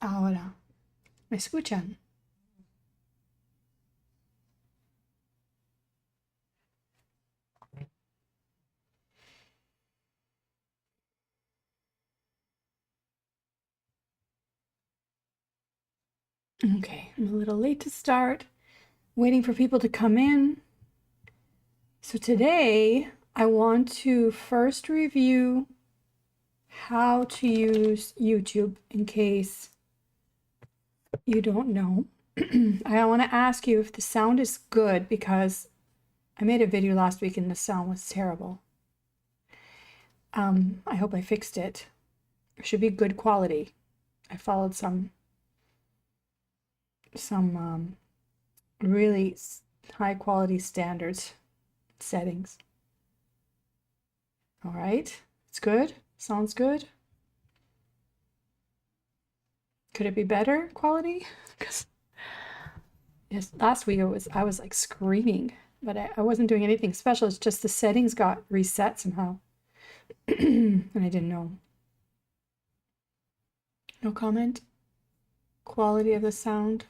Ahora, ¿me escuchan? Okay, I'm a little late to start, waiting for people to come in. So today I want to first review how to use YouTube in case you don't know. I want to ask you if the sound is good because I made a video last week and the sound was terrible. I hope I fixed it. It should be good quality. I followed some really high quality standards settings. All right, it's good. Sounds good. Could it be better quality? Because yes, last week I was like screaming, but I wasn't doing anything special. It's just the settings got reset somehow, and I didn't know. No comment. Quality of the sound.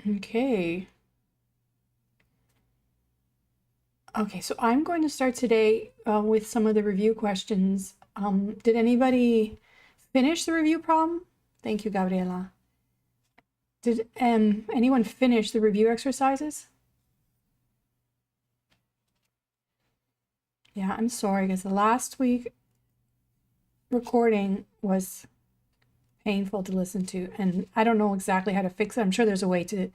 Okay. Okay, so I'm going to start today with some of the review questions. Did anybody finish the review problem? Thank you, Gabriela. Did anyone finish the review exercises? Yeah, I'm sorry because the last week recording was painful to listen to, and I don't know exactly how to fix it. I'm sure there's a way to,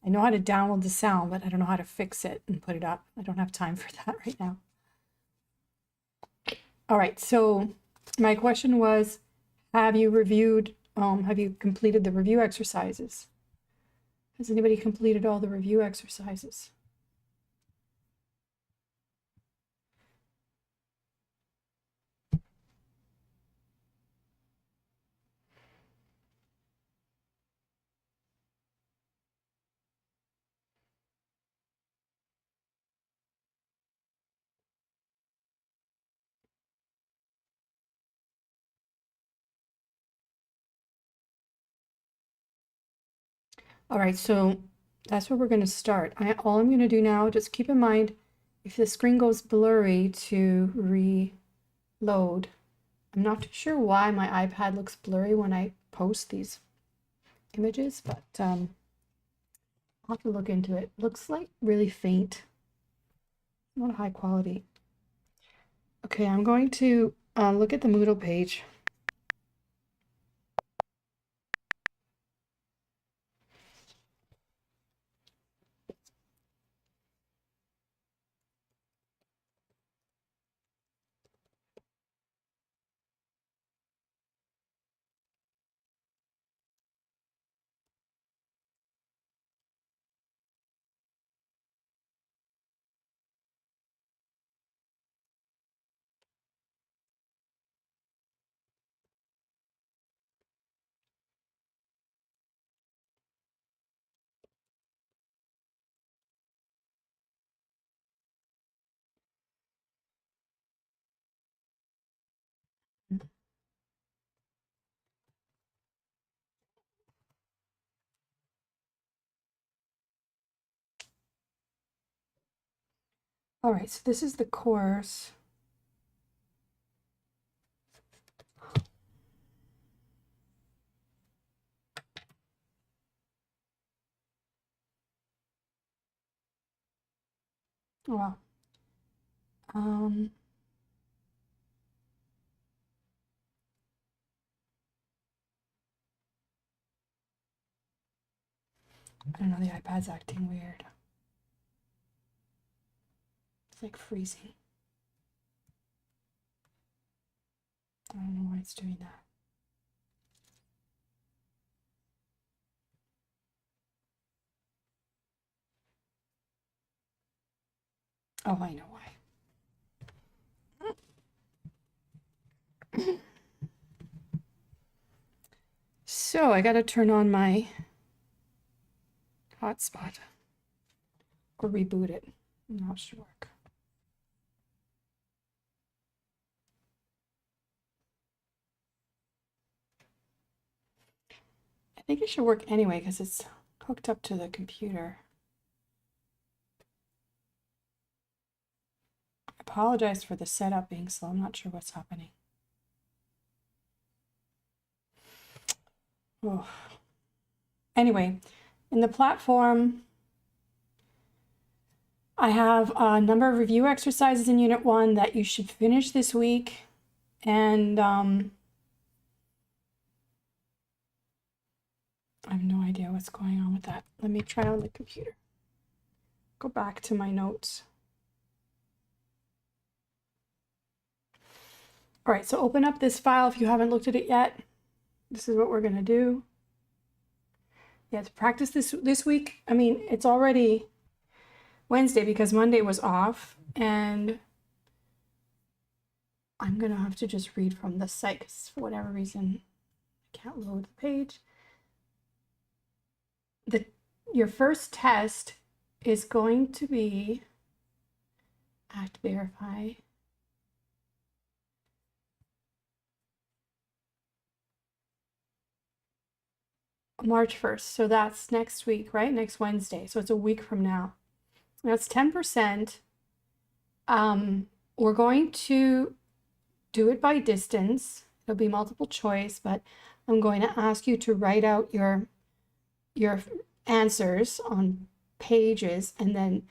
I know how to download the sound, but I don't know how to fix it and put it up. I don't have time for that right now. All right, so my question was, have you completed the review exercises? Has anybody completed all the review exercises? All right, so that's where we're going to start. All I'm going to do now, just keep in mind, if the screen goes blurry to reload. I'm not too sure why my iPad looks blurry when I post these images, but I'll have to look into it. Looks like really faint, not high quality. Okay, I'm going to look at the Moodle page. All right, so this is the course. Wow. I don't know, the iPad's acting weird. It's like freezing. I don't know why it's doing that. Oh, I know why. So I gotta turn on my hotspot or reboot it. I'm not sure. think it should work anyway because it's hooked up to the computer. I apologize for the setup being slow. I'm not sure what's happening. Oh. Anyway, in the platform, I have a number of review exercises in Unit 1 that you should finish this week. And I have no idea what's going on with that. Let me try on the computer. Go back to my notes. All right, so open up this file if you haven't looked at it yet. This is what we're going to do. Yeah, to practice this week. I mean, it's already Wednesday because Monday was off, and I'm going to have to just read from the site because for whatever reason, I can't load the page. Your first test is going to be ACT Verify. March 1st, so that's next week, right? Next Wednesday, so it's a week from now. That's 10%. We're going to do it by distance. It'll be multiple choice, but I'm going to ask you to write out your answers on pages and then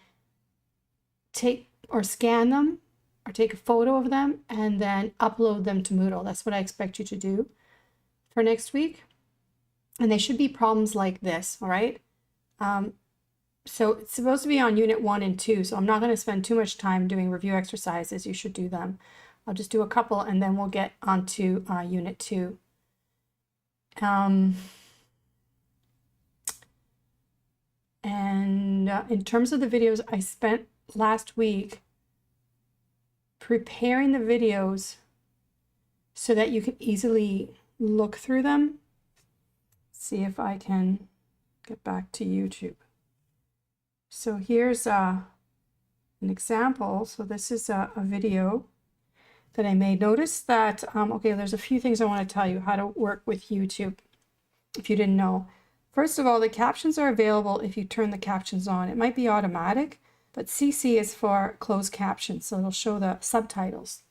take or scan them or take a photo of them and then upload them to Moodle. That's what I expect you to do for next week. And they should be problems like this, all right? So it's supposed to be on Unit 1 and 2, so I'm not going to spend too much time doing review exercises. You should do them. I'll just do a couple and then we'll get onto Unit 2. And in terms of the videos, I spent last week preparing the videos so that you can easily look through them. See if I can get back to YouTube. So here's an example. So this is a video that I made. Notice that, okay, there's a few things I want to tell you how to work with YouTube if you didn't know. First of all, the captions are available if you turn the captions on. It might be automatic, but CC is for closed captions, so it'll show the subtitles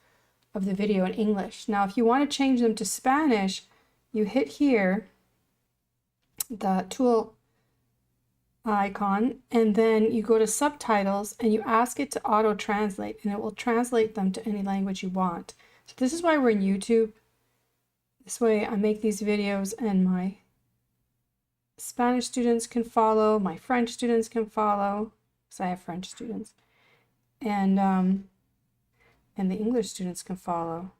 of the video in English. Now, if you want to change them to Spanish, you hit here, the tool icon, and then you go to subtitles and you ask it to auto translate, and it will translate them to any language you want. So this is why we're in YouTube. This way I make these videos and my Spanish students can follow, my French students can follow, because I have French students, and the English students can follow.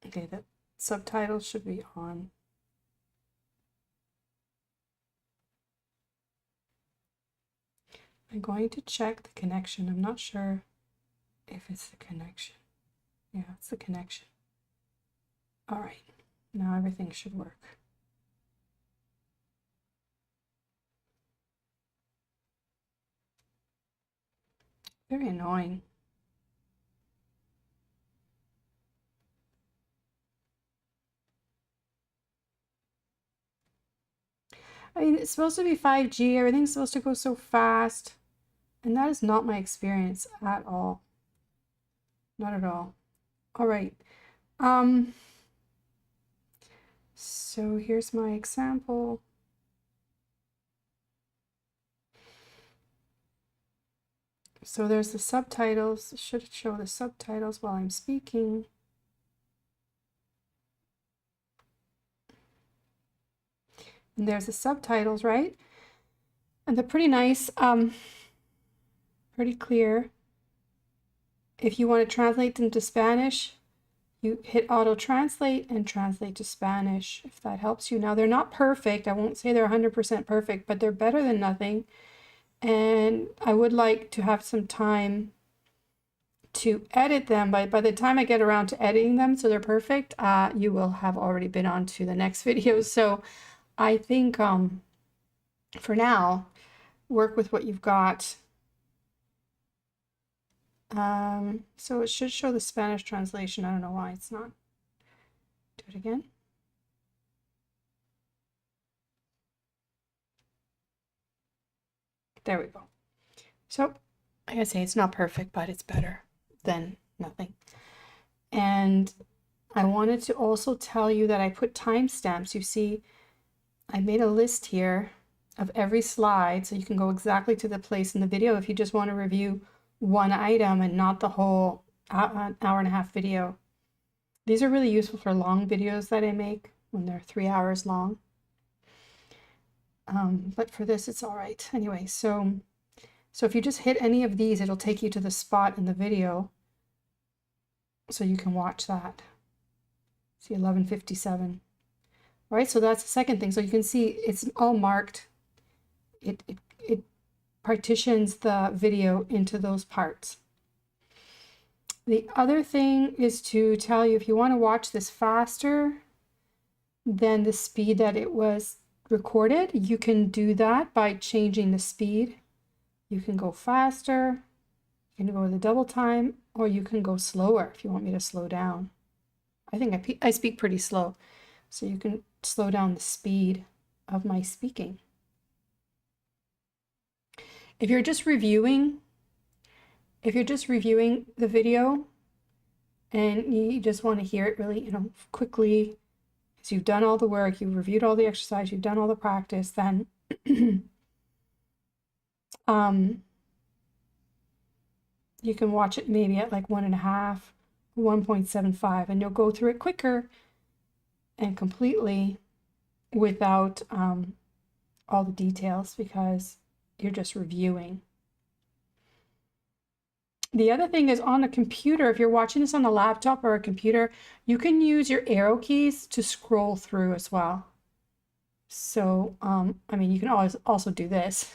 Okay, the subtitles should be on. I'm going to check the connection. I'm not sure if it's the connection. Yeah, it's the connection. All right, now everything should work. Very annoying. I mean, it's supposed to be 5G. Everything's supposed to go so fast. And that is not my experience at all. Not at all. All right. So here's my example. So there's the subtitles. It should show the subtitles while I'm speaking. And there's the subtitles, right? And they're pretty nice, pretty clear. If you want to translate them to Spanish, you hit auto translate and translate to Spanish, if that helps you. Now, they're not perfect. I won't say they're 100% perfect, but they're better than nothing. And I would like to have some time to edit them. By the time I get around to editing them so they're perfect, you will have already been on to the next video. So I think for now, work with what you've got. So it should show the Spanish translation. I don't know why it's not. Do it again. There we go. So, like I say, it's not perfect, but it's better than nothing. And I wanted to also tell you that I put timestamps. You see, I made a list here of every slide, so you can go exactly to the place in the video if you just want to review one item and not the whole hour and a half video. These are really useful for long videos that I make when they're 3 hours long. But for this, it's all right. Anyway, so if you just hit any of these, it'll take you to the spot in the video, so you can watch that. See, 11:57. All right, so that's the second thing. So you can see it's all marked. It partitions the video into those parts. The other thing is to tell you, if you want to watch this faster than the speed that it was recorded, you can do that by changing the speed. You can go faster, you can go with a double time, or you can go slower if you want me to slow down. I think I speak pretty slow, so you can slow down the speed of my speaking. If you're just reviewing the video and you just want to hear it really, quickly, because you've done all the work, you've reviewed all the exercise, you've done all the practice, then you can watch it maybe at like 1.5, 1.75, and you'll go through it quicker and completely without all the details, because you're just reviewing. The other thing is, on a computer, if you're watching this on a laptop or a computer, you can use your arrow keys to scroll through as well. So, I mean, you can always also do this,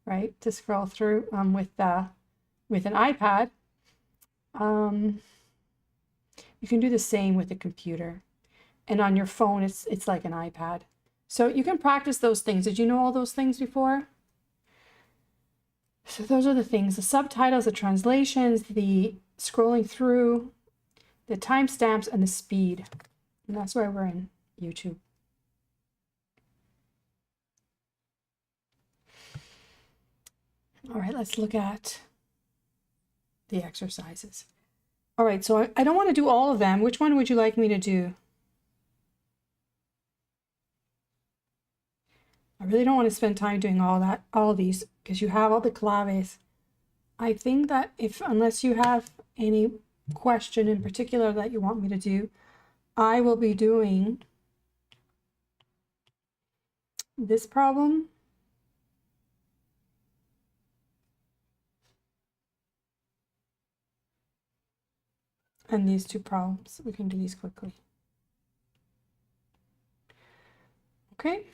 right? To scroll through with an iPad. You can do the same with a computer, and on your phone, it's like an iPad. So you can practice those things. Did you know all those things before? So those are the things: the subtitles, the translations, the scrolling through, the timestamps, and the speed. And that's why we're in YouTube. All right, let's look at the exercises. All right, so I don't want to do all of them. Which one would you like me to do? I really don't want to spend time doing all of these, because you have all the claves. I think that unless you have any question in particular that you want me to do, I will be doing this problem and these two problems. We can do these quickly. Okay.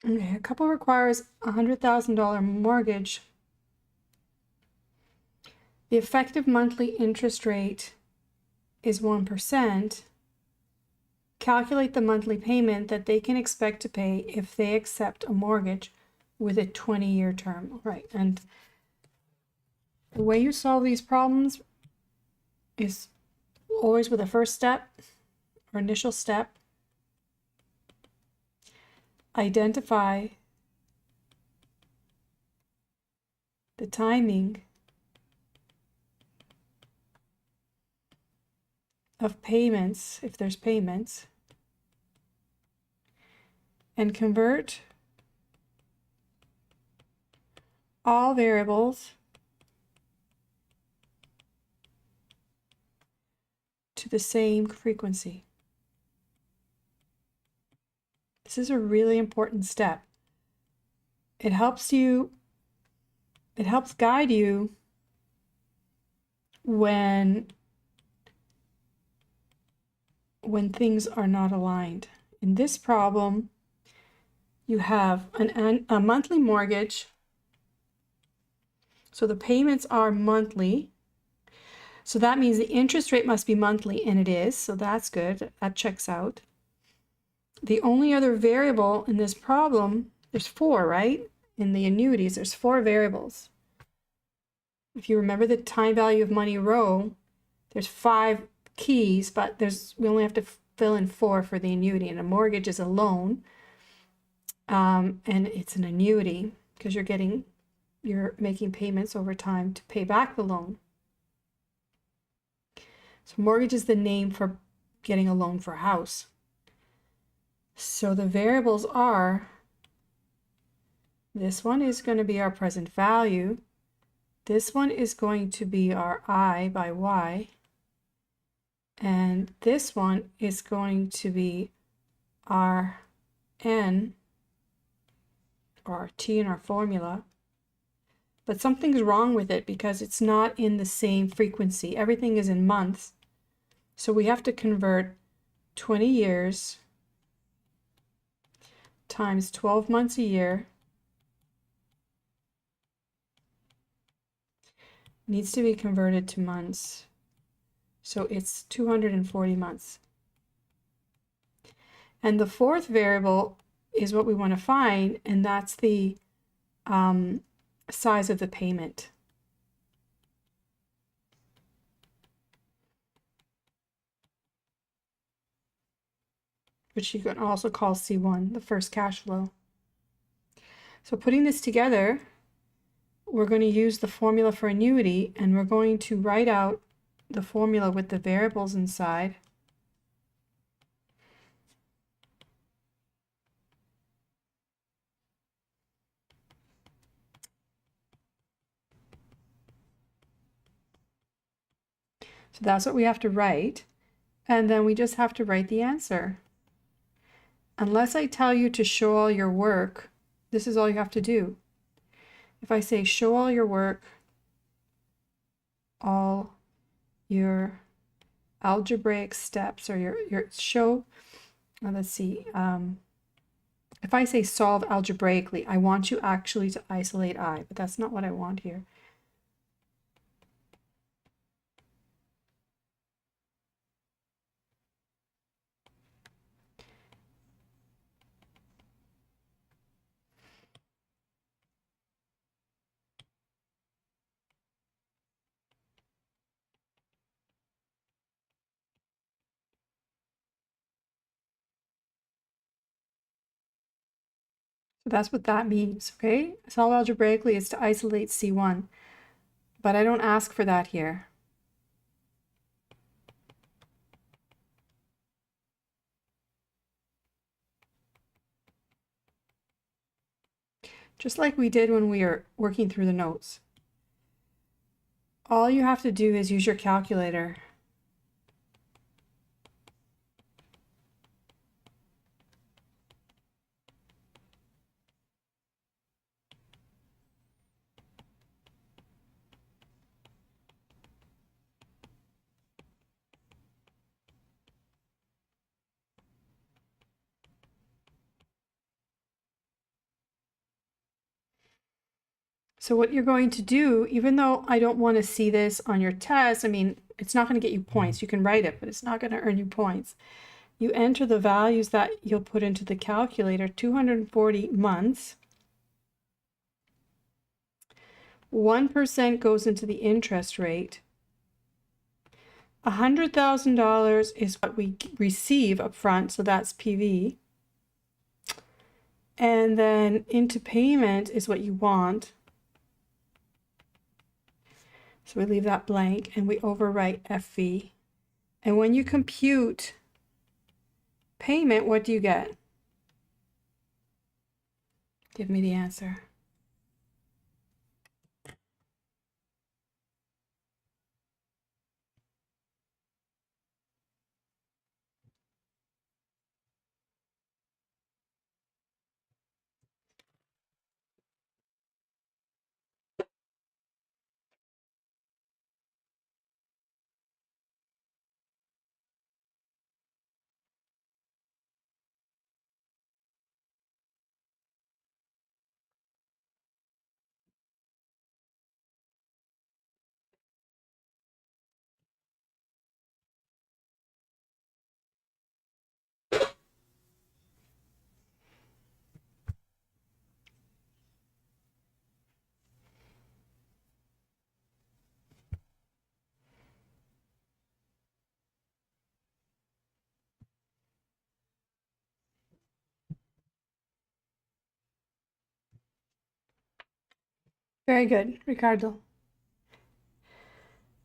Okay, a couple requires a $100,000 mortgage. The effective monthly interest rate is 1%. Calculate the monthly payment that they can expect to pay if they accept a mortgage with a 20-year term. Right, and the way you solve these problems is always with a first step or initial step. Identify the timing of payments, if there's payments, and convert all variables to the same frequency. This is a really important step. It helps guide you when things are not aligned. In this problem, you have a monthly mortgage. So the payments are monthly, So that means the interest rate must be monthly, and it is, so that's good. That checks out. The only other variable in this problem, there's 4, right? In the annuities, there's 4 variables. If you remember the time value of money row, there's 5 keys, but we only have to fill in 4 for the annuity. And a mortgage is a loan, and it's an annuity because you're making payments over time to pay back the loan. So mortgage is the name for getting a loan for a house. So the variables are, this one is going to be our present value. This one is going to be our I by Y. And this one is going to be our N, or our T in our formula. But something's wrong with it because it's not in the same frequency. Everything is in months. So we have to convert 20 years times 12 months a year. Needs to be converted to months. So it's 240 months. And the fourth variable is what we want to find, and that's the size of the payment. Which you can also call C1, the first cash flow. So putting this together, we're going to use the formula for annuity, and we're going to write out the formula with the variables inside. So that's what we have to write, and then we just have to write the answer. Unless I tell you to show all your work, this is all you have to do. If I say show all your work, all your algebraic steps, or your show, let's see, if I say solve algebraically, I want you actually to isolate I, but that's not what I want here. So that's what that means, okay? Solve algebraically is to isolate C1, but I don't ask for that here. Just like we did when we were working through the notes. All you have to do is use your calculator. So what you're going to do, even though I don't want to see this on your test, I mean, it's not going to get you points. You can write it, but it's not going to earn you points. You enter the values that you'll put into the calculator, 240 months. 1% goes into the interest rate. $100,000 is what we receive up front, so that's PV. And then into payment is what you want. So we leave that blank and we overwrite FV. And when you compute payment, what do you get? Give me the answer. Very good, Ricardo.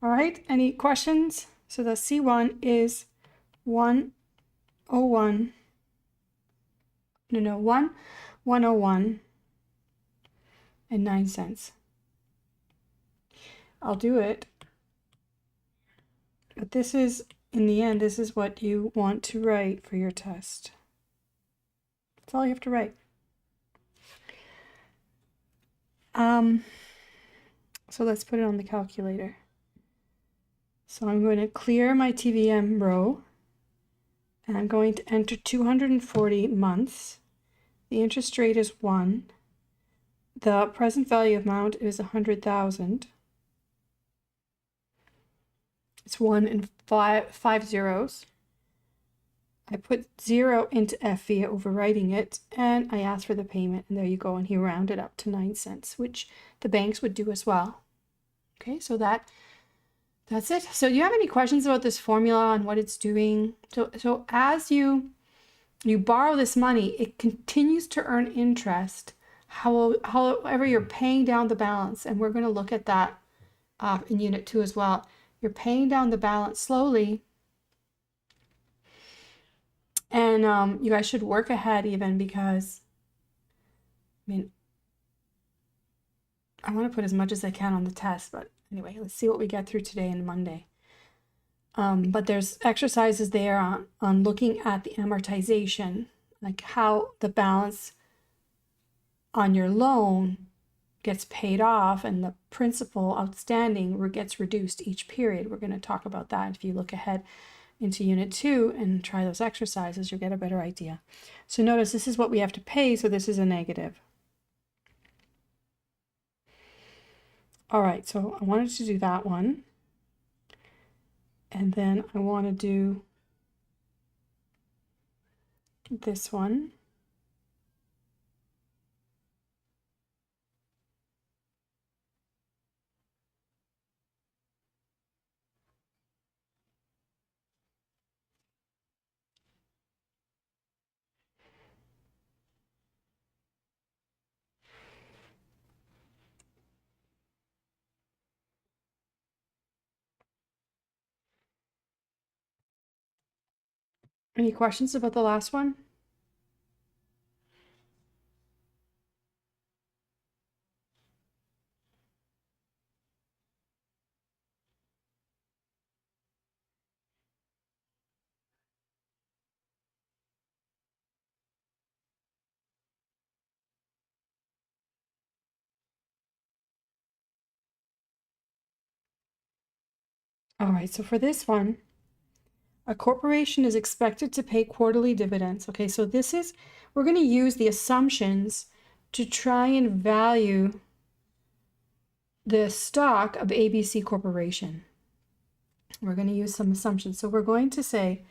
All right, any questions? So the C1 is 101, no, 101 and 9 cents. I'll do it. But this is, in the end, this is what you want to write for your test. That's all you have to write. So let's put it on the calculator. So I'm going to clear my TVM row, and I'm going to enter 240 months. The interest rate is 1. The present value amount is 100,000. It's 1 and 5 zeros. I put 0 into F via overwriting it, and I asked for the payment, and there you go, and he rounded up to 9 cents, which the banks would do as well. Okay, so that's it. So do you have any questions about this formula and what it's doing? So as you borrow this money, it continues to earn interest however you're paying down the balance, and we're going to look at that in Unit 2 as well. You're paying down the balance slowly, and you guys should work ahead even, because I mean, I want to put as much as I can on the test, but anyway, let's see what we get through today and Monday. But there's exercises there on looking at the amortization, like how the balance on your loan gets paid off and the principal outstanding gets reduced each period. We're going to talk about that. If you look ahead into Unit 2 and try those exercises, you'll get a better idea. So notice this is what we have to pay, so this is a negative. All right, so I wanted to do that one. And then I want to do this one. Any questions about the last one? All right, so for this one, a corporation is expected to pay quarterly dividends. Okay, so this is, we're going to use the assumptions to try and value the stock of ABC Corporation. We're going to use some assumptions. So we're going to say,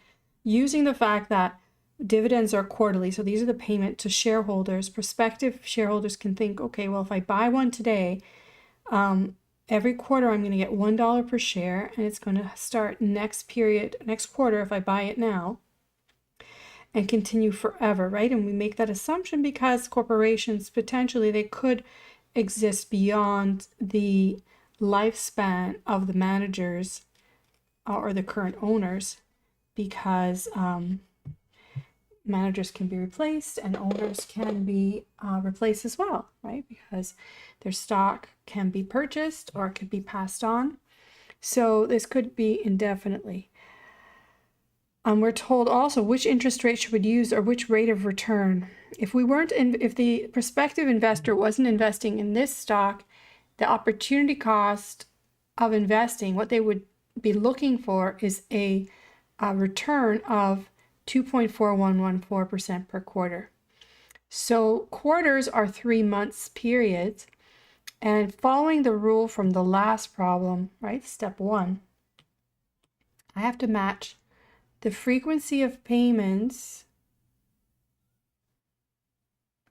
using the fact that dividends are quarterly, so these are the payment to shareholders, prospective shareholders can think, okay, well, if I buy one today, every quarter I'm going to get $1 per share, and it's going to start next quarter if I buy it now, and continue forever, right? And we make that assumption because corporations, potentially, they could exist beyond the lifespan of the managers or the current owners, because managers can be replaced and owners can be replaced as well, right? Because their stock can be purchased or it could be passed on. So this could be indefinitely. We're told also which interest rate should we use or which rate of return. If the prospective investor wasn't investing in this stock, the opportunity cost of investing, what they would be looking for is a return of 2.4114% per quarter. So quarters are 3 months periods, and following the rule from the last problem, right, step 1, I have to match the frequency of payments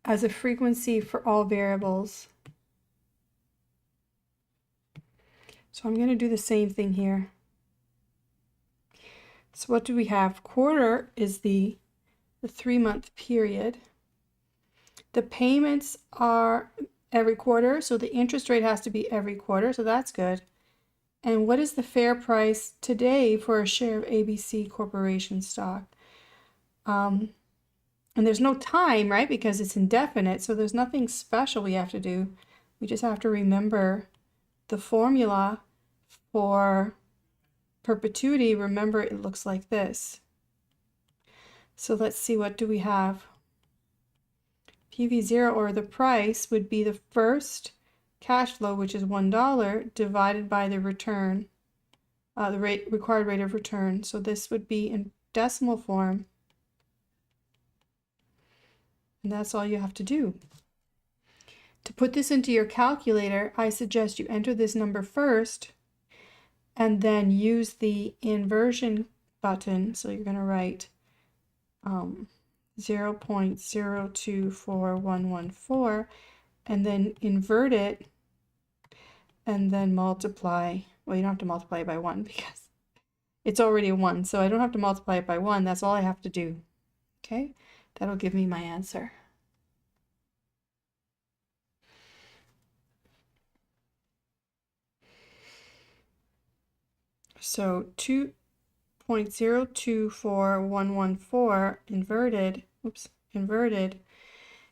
as a frequency for all variables. So I'm going to do the same thing here. So what do we have? Quarter is the 3-month period. The payments are every quarter. So the interest rate has to be every quarter. So that's good. And what is the fair price today for a share of ABC Corporation stock? And there's no time, right? Because it's indefinite. So there's nothing special we have to do. We just have to remember the formula for perpetuity. Remember, it looks like this. So let's see, what do we have? PV0, or the price, would be the first cash flow, which is $1, divided by the return, the required rate of return. So this would be in decimal form. And that's all you have to do. To put this into your calculator, I suggest you enter this number first and then use the inversion button. So you're going to write 0.024114 and then invert it and then multiply. Well, you don't have to multiply it by 1 because it's already a 1. So I don't have to multiply it by 1. That's all I have to do. Okay, that'll give me my answer. So 2.024114 inverted, inverted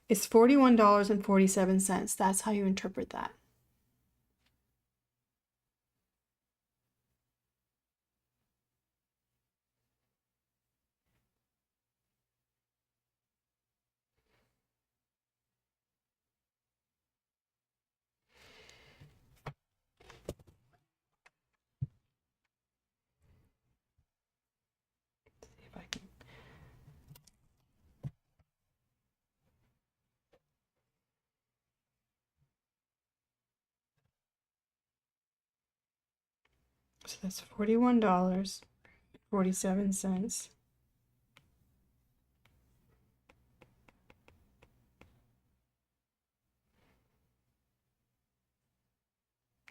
is $41.47. That's how you interpret that. See if I can. So that's $41.47.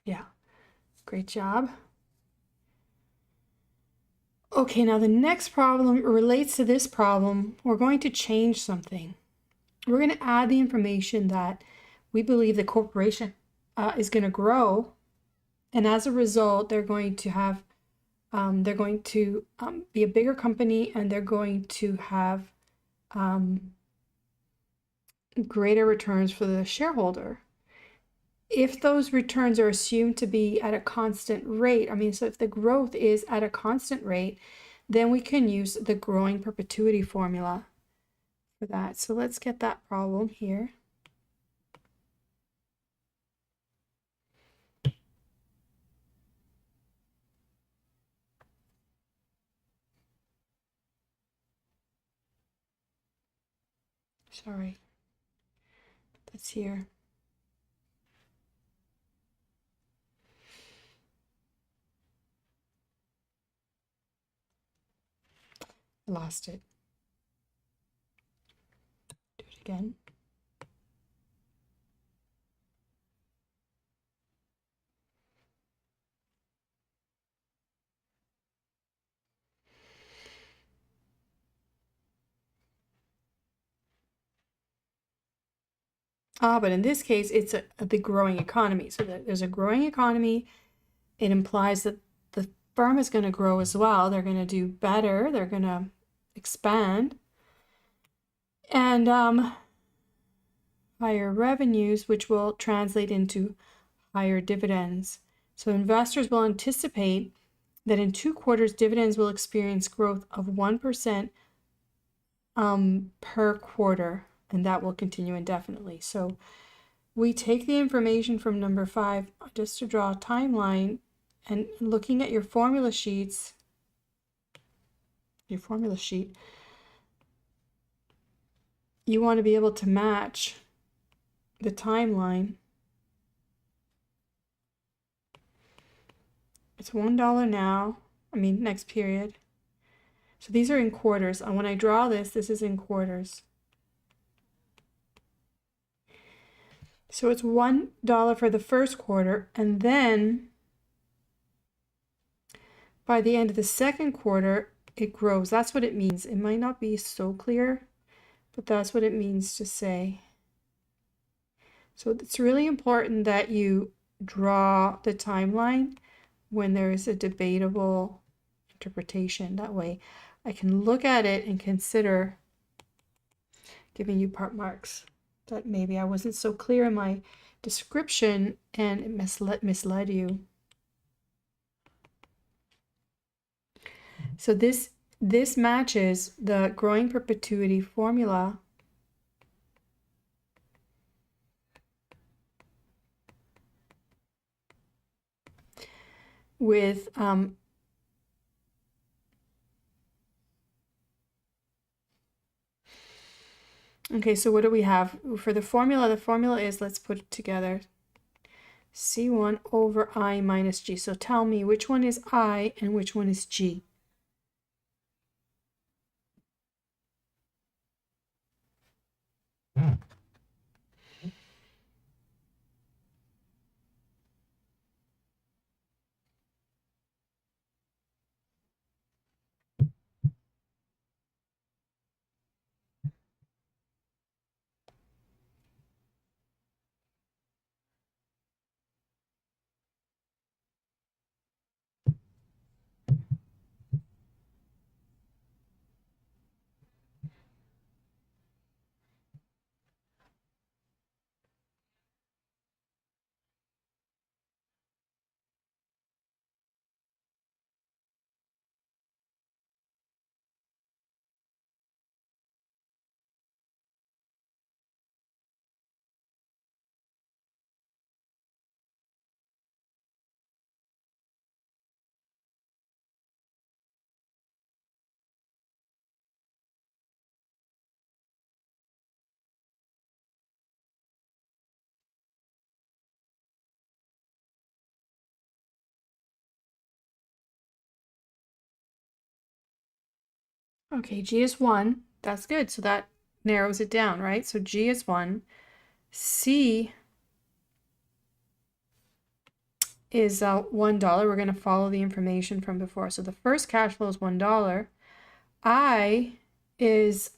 Yeah, great job. Okay, now the next problem relates to this problem. We're going to change something. We're going to add the information that we believe the corporation is going to grow, and as a result, they're going to have, be a bigger company, and they're going to have greater returns for the shareholder. If those returns are assumed to be at a constant rate, so if the growth is at a constant rate, then we can use the growing perpetuity formula for that. So let's get that problem here. Sorry, that's here. I lost it. Do it again. But in this case, it's the growing economy. So there's a growing economy. It implies that the firm is going to grow as well. They're going to do better. They're going to expand. And higher revenues, which will translate into higher dividends. So investors will anticipate that in 2 quarters, dividends will experience growth of 1% per quarter, and that will continue indefinitely. So we take the information from number 5 just to draw a timeline, and looking at your formula sheet, you want to be able to match the timeline. It's $1 now, next period. So these are in quarters. And when I draw this, this is in quarters. So it's $1 for the first quarter, and then by the end of the second quarter, it grows. That's what it means. It might not be so clear, but that's what it means to say So it's really important that you draw the timeline when there is a debatable interpretation. That way I can look at it and consider giving you part marks. That maybe I wasn't so clear in my description and it misled you. So this matches the growing perpetuity formula with okay, so what do we have for the formula? The formula is, let's put it together, C1 over I minus G. So tell me which one is I and which one is G. Okay, G is 1. That's good. So that narrows it down, right? So G is 1. C is $1. We're going to follow the information from before. So the first cash flow is $1. I is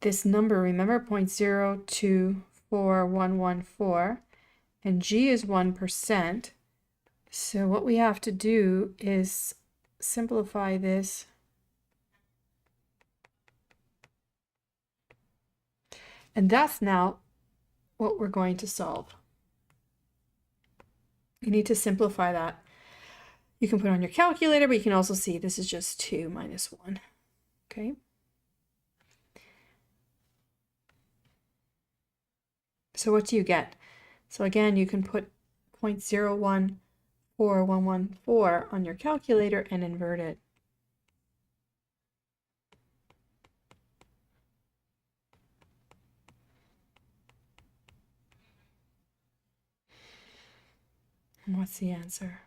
this number, remember, 0.024114, and G is 1%. So what we have to do is simplify this. And that's now what we're going to solve. You need to simplify that. You can put on your calculator, but you can also see this is just 2 minus 1. Okay. So what do you get? So again, you can put 0.014114 on your calculator and invert it. And what's the answer?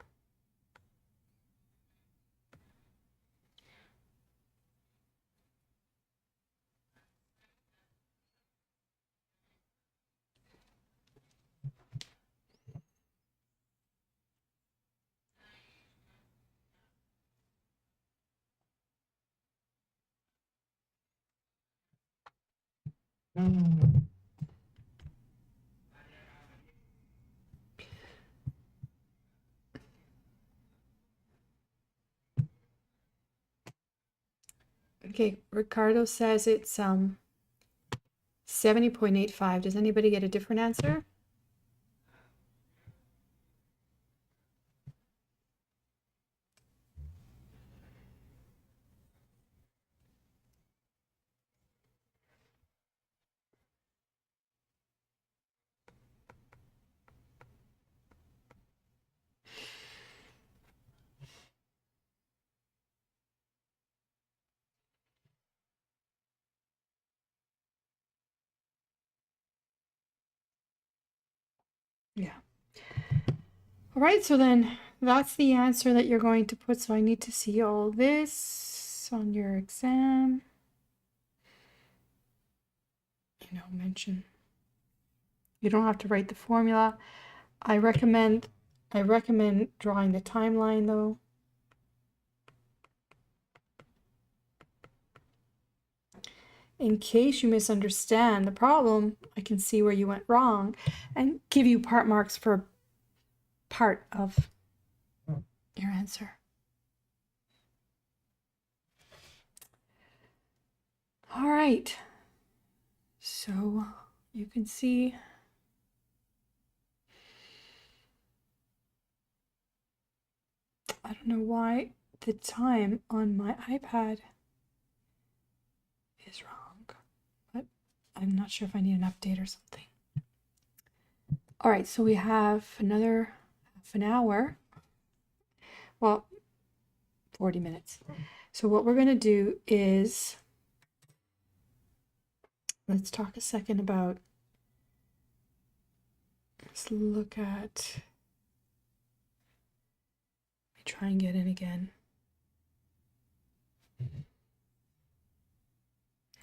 Okay, Ricardo says it's 70.85. Does anybody get a different answer? Yeah. All right, so then that's the answer that you're going to put. So I need to see all this on your exam. Mention. You don't have to write the formula. I recommend drawing the timeline though. in case you misunderstand the problem, I can see where you went wrong and give you part marks for part of your answer. All right. So you can see I don't know why the time on my iPad is wrong, but I'm not sure if I need an update or something. All right, so we have another half an hour. Well, 40 minutes. So what we're going to do is, let's talk a second about, let's look at, let me try and get in again.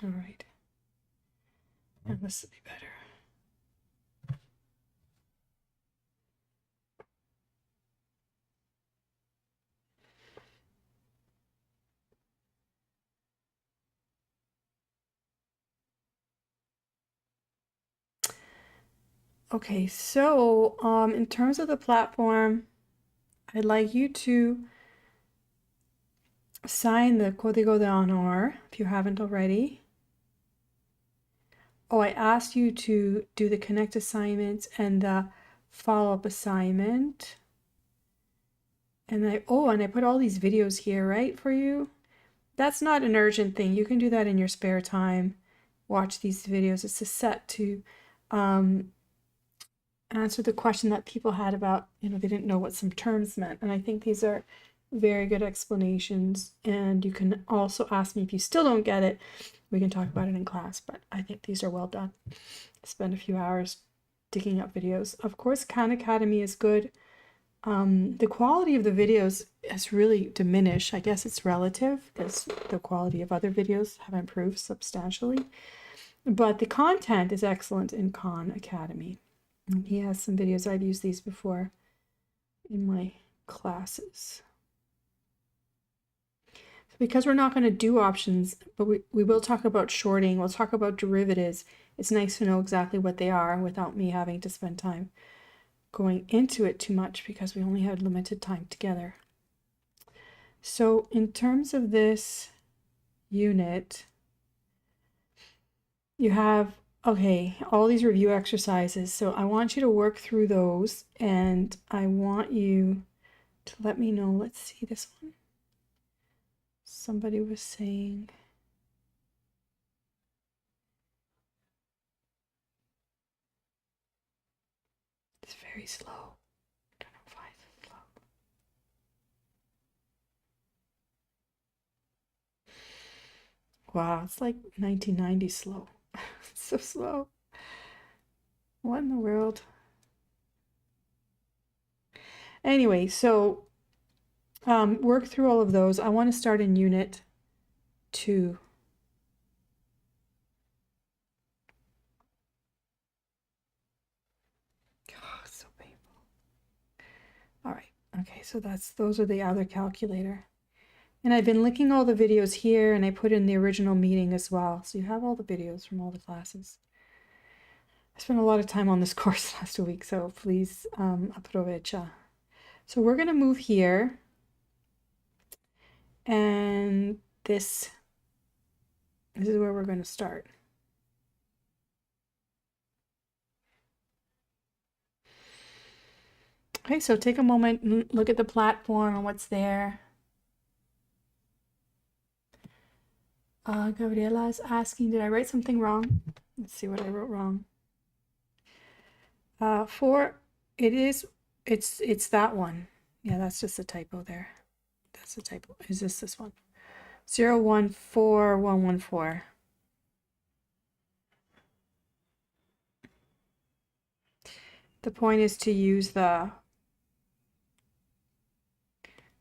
All right. Now this will be better. Okay, so in terms of the platform, I'd like you to sign the Código de Honor if you haven't already. Oh, I asked you to do the connect assignments and the follow-up assignment. And I put all these videos here, right, for you. That's not an urgent thing. You can do that in your spare time. Watch these videos. It's a set to answer the question that people had about, they didn't know what some terms meant. And I think these are very good explanations. And you can also ask me if you still don't get it. We can talk about it in class, but I think these are well done. Spend a few hours digging up videos. Of course, Khan Academy is good. The quality of the videos has really diminished. I guess it's relative because the quality of other videos have improved substantially. But the content is excellent in Khan Academy. And he has some videos. I've used these before in my classes. So because we're not going to do options, but we will talk about shorting. We'll talk about derivatives. It's nice to know exactly what they are without me having to spend time going into it too much because we only had limited time together. So in terms of this unit, you have, okay, all these review exercises. So I want you to work through those and I want you to let me know. Let's see this one. Somebody was saying, it's very slow. I don't know why it's slow. Wow, it's like 1990 slow. It's so slow. What in the world? Anyway, so work through all of those. I want to start in unit 2. Oh, so painful. All right. Okay, so those are the other calculator. And I've been linking all the videos here and I put in the original meeting as well. So you have all the videos from all the classes. I spent a lot of time on this course last week, so please aprovecha. So we're going to move here. And this is where we're going to start. Okay, so take a moment and look at the platform and what's there. Gabriela is asking, did I write something wrong? Let's see what I wrote wrong. 4, it's that one. Yeah, that's just a typo there. That's a typo. Is this one? 014114. The point is to use the,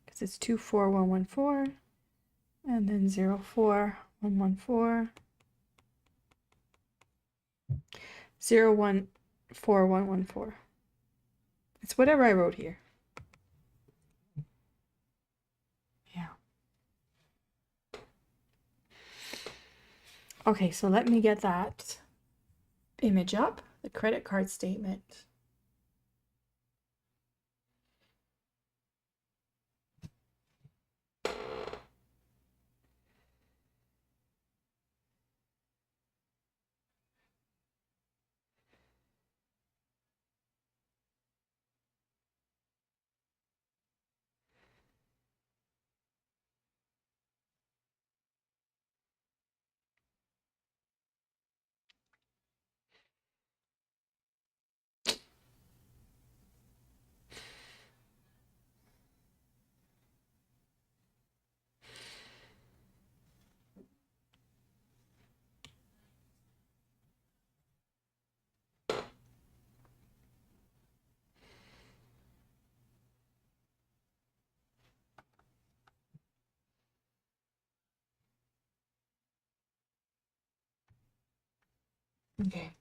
because it's 24114 and then 04114. 014114. It's whatever I wrote here. Yeah. Okay, so let me get that image up, the credit card statement. Okay.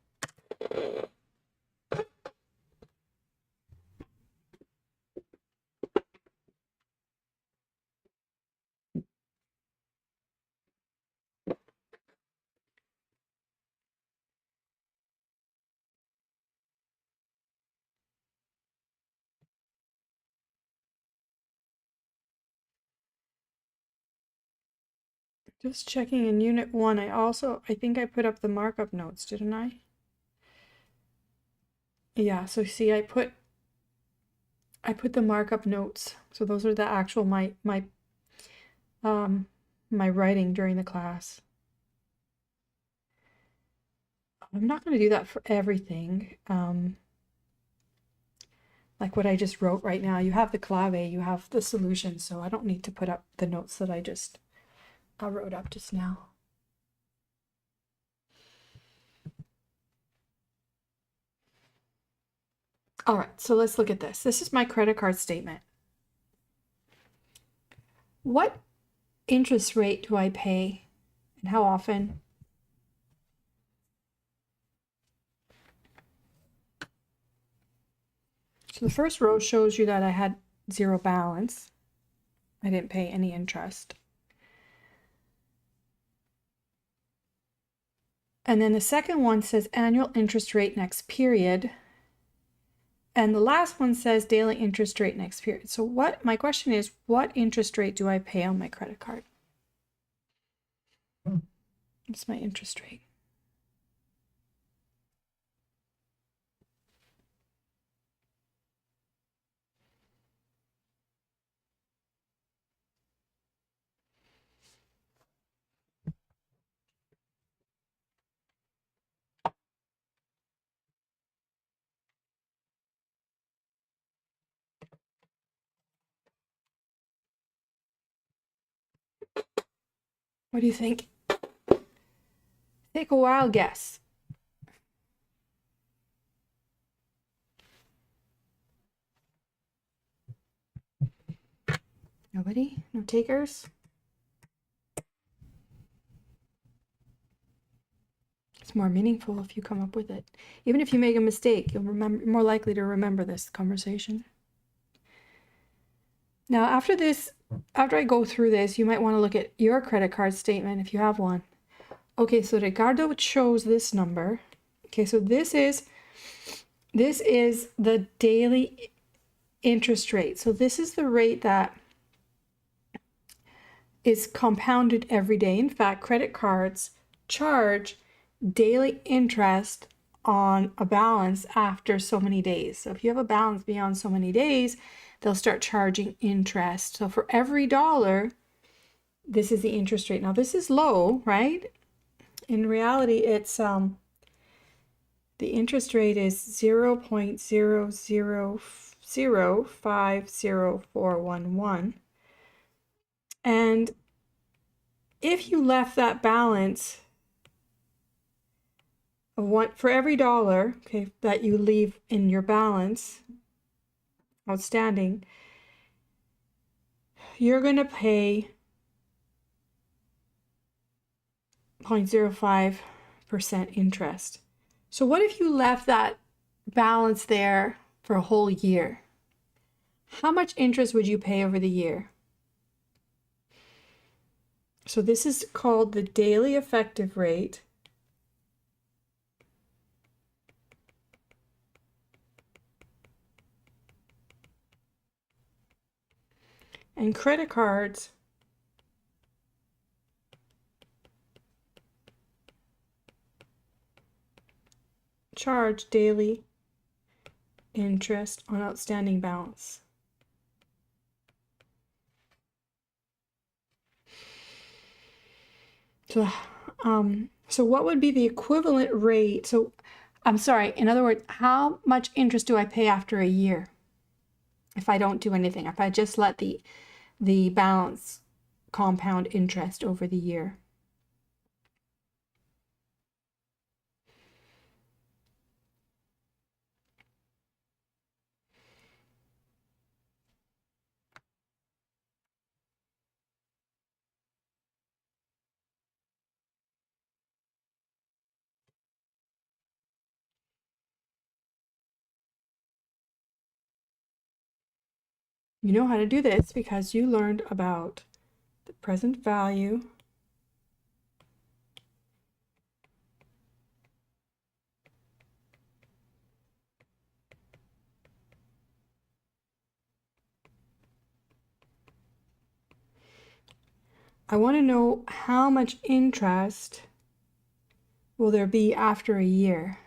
Just checking in Unit 1, I think I put up the markup notes, didn't I? Yeah, so see, I put the markup notes. So those are the actual my writing during the class. I'm not going to do that for everything. Like what I just wrote right now, you have the clave, you have the solution, so I don't need to put up the notes that I wrote up just now. All right, so let's look at this. This is my credit card statement. What interest rate do I pay and how often? So the first row shows you that I had zero balance. I didn't pay any interest. And then the second one says annual interest rate next period. And the last one says daily interest rate next period. So my question is, what interest rate do I pay on my credit card? What's my interest rate? What do you think? Take a wild guess. Nobody? No takers? It's more meaningful if you come up with it. Even if you make a mistake, you'll remember, more likely to remember this conversation. Now, after I go through this, you might want to look at your credit card statement if you have one. Okay, so Ricardo chose this number. Okay, so this is the daily interest rate. So this is the rate that is compounded every day. In fact, credit cards charge daily interest on a balance after so many days. So if you have a balance beyond so many days, they'll start charging interest. So for every dollar, this is the interest rate. Now this is low, right? In reality, it's the interest rate is 0.000500411. And if you left that balance of one for every dollar, okay, that you leave in your balance outstanding, you're going to pay 0.05% interest. So what if you left that balance there for a whole year? How much interest would you pay over the year? So this is called the daily effective rate. And credit cards charge daily interest on outstanding balance. So what would be the equivalent rate? So I'm sorry, in other words, how much interest do I pay after a year if I don't do anything? If I just let the balance compound interest over the year? You know how to do this because you learned about the present value I want to know how much interest will there be after a year.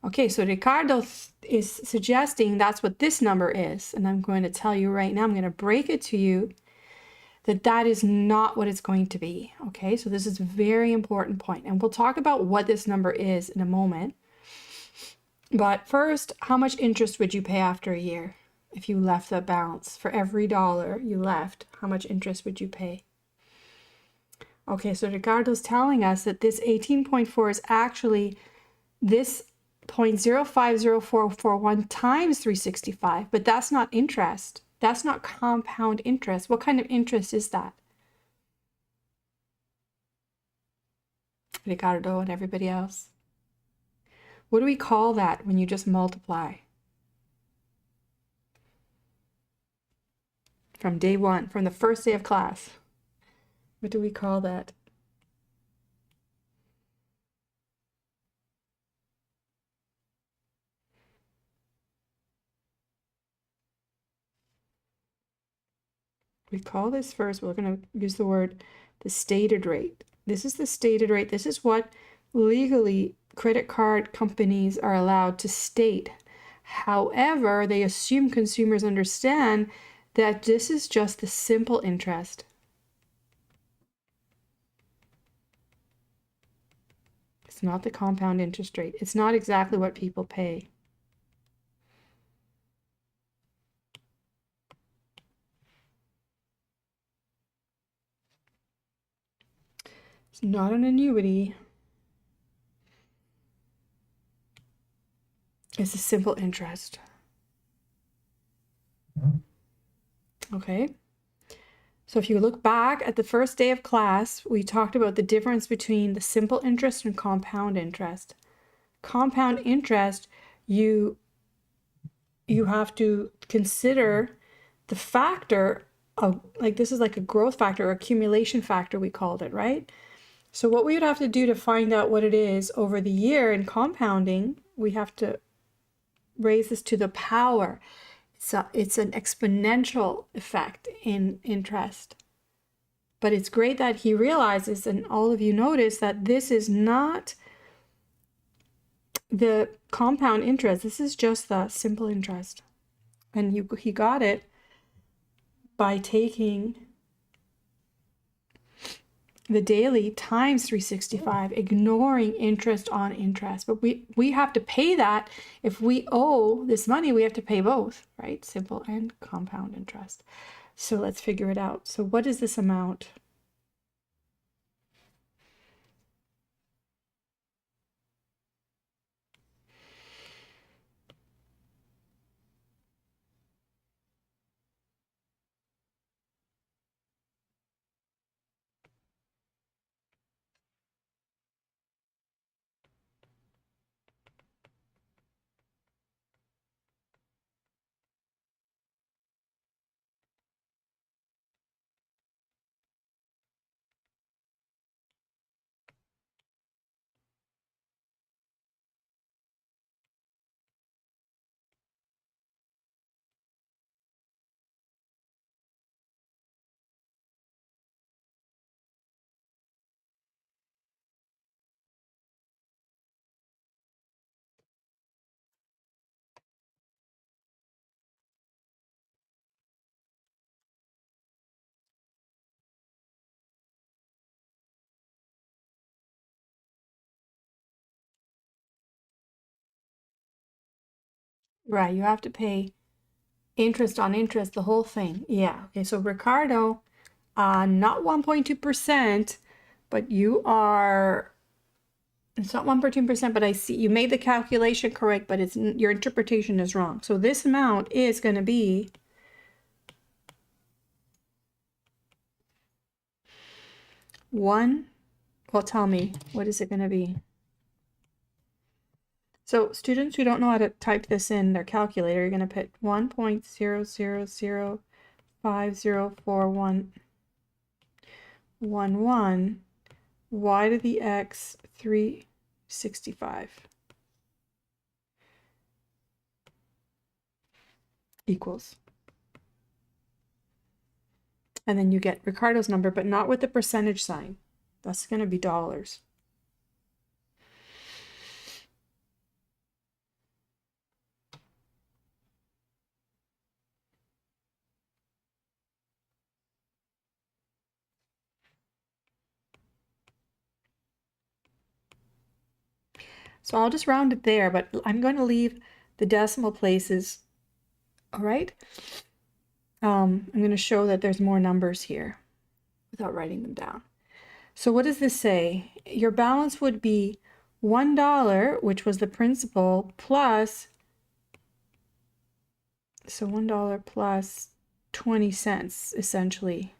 Okay, so Ricardo is suggesting that's what this number is. And I'm going to tell you right now, I'm going to break it to you that that is not what it's going to be. Okay, so this is a very important point. And we'll talk about what this number is in a moment. But first, how much interest would you pay after a year if you left the balance? For every dollar you left, how much interest would you pay? Okay, so Ricardo's telling us that this 18.4 is actually this 0.050441 times 365, but that's not interest. That's not compound interest. What kind of interest is that? Ricardo and everybody else. What do we call that when you just multiply? From day one, from the first day of class. What do we call that? We call this first, we're going to use the word the stated rate. This is the stated rate. This is what legally credit card companies are allowed to state. However, they assume consumers understand that this is just the simple interest. It's not the compound interest rate. It's not exactly what people pay. It's not an annuity. It's a simple interest. Okay. So if you look back at the first day of class, we talked about the difference between the simple interest and compound interest. Compound interest, you have to consider the factor of, like, this is like a growth factor or accumulation factor, we called it, right? So what we would have to do to find out what it is over the year in compounding, we have to raise this to the power. It's an exponential effect in interest. But it's great that he realizes, and all of you notice, that this is not the compound interest. This is just the simple interest. And he got it by taking the daily times 365, ignoring interest on interest. But we have to pay that. If we owe this money, we have to pay both, right? Simple and compound interest. So let's figure it out. So what is this amount? Right, you have to pay interest on interest, the whole thing. Yeah. Okay, so Ricardo, not 1.2%, but you are, it's not 1.2%, but I see you made the calculation correct, but it's your interpretation is wrong. So this amount is going to be one, well, tell me, what is it going to be? So students who don't know how to type this in their calculator, you're going to put 1.000504111 y to the x 365 equals. And then you get Ricardo's number, but not with the percentage sign. That's going to be dollars. So I'll just round it there, but I'm going to leave the decimal places. All right. I'm going to show that there's more numbers here without writing them down. So what does this say? Your balance would be $1, which was the principal, plus, so $1 plus 20 cents, essentially,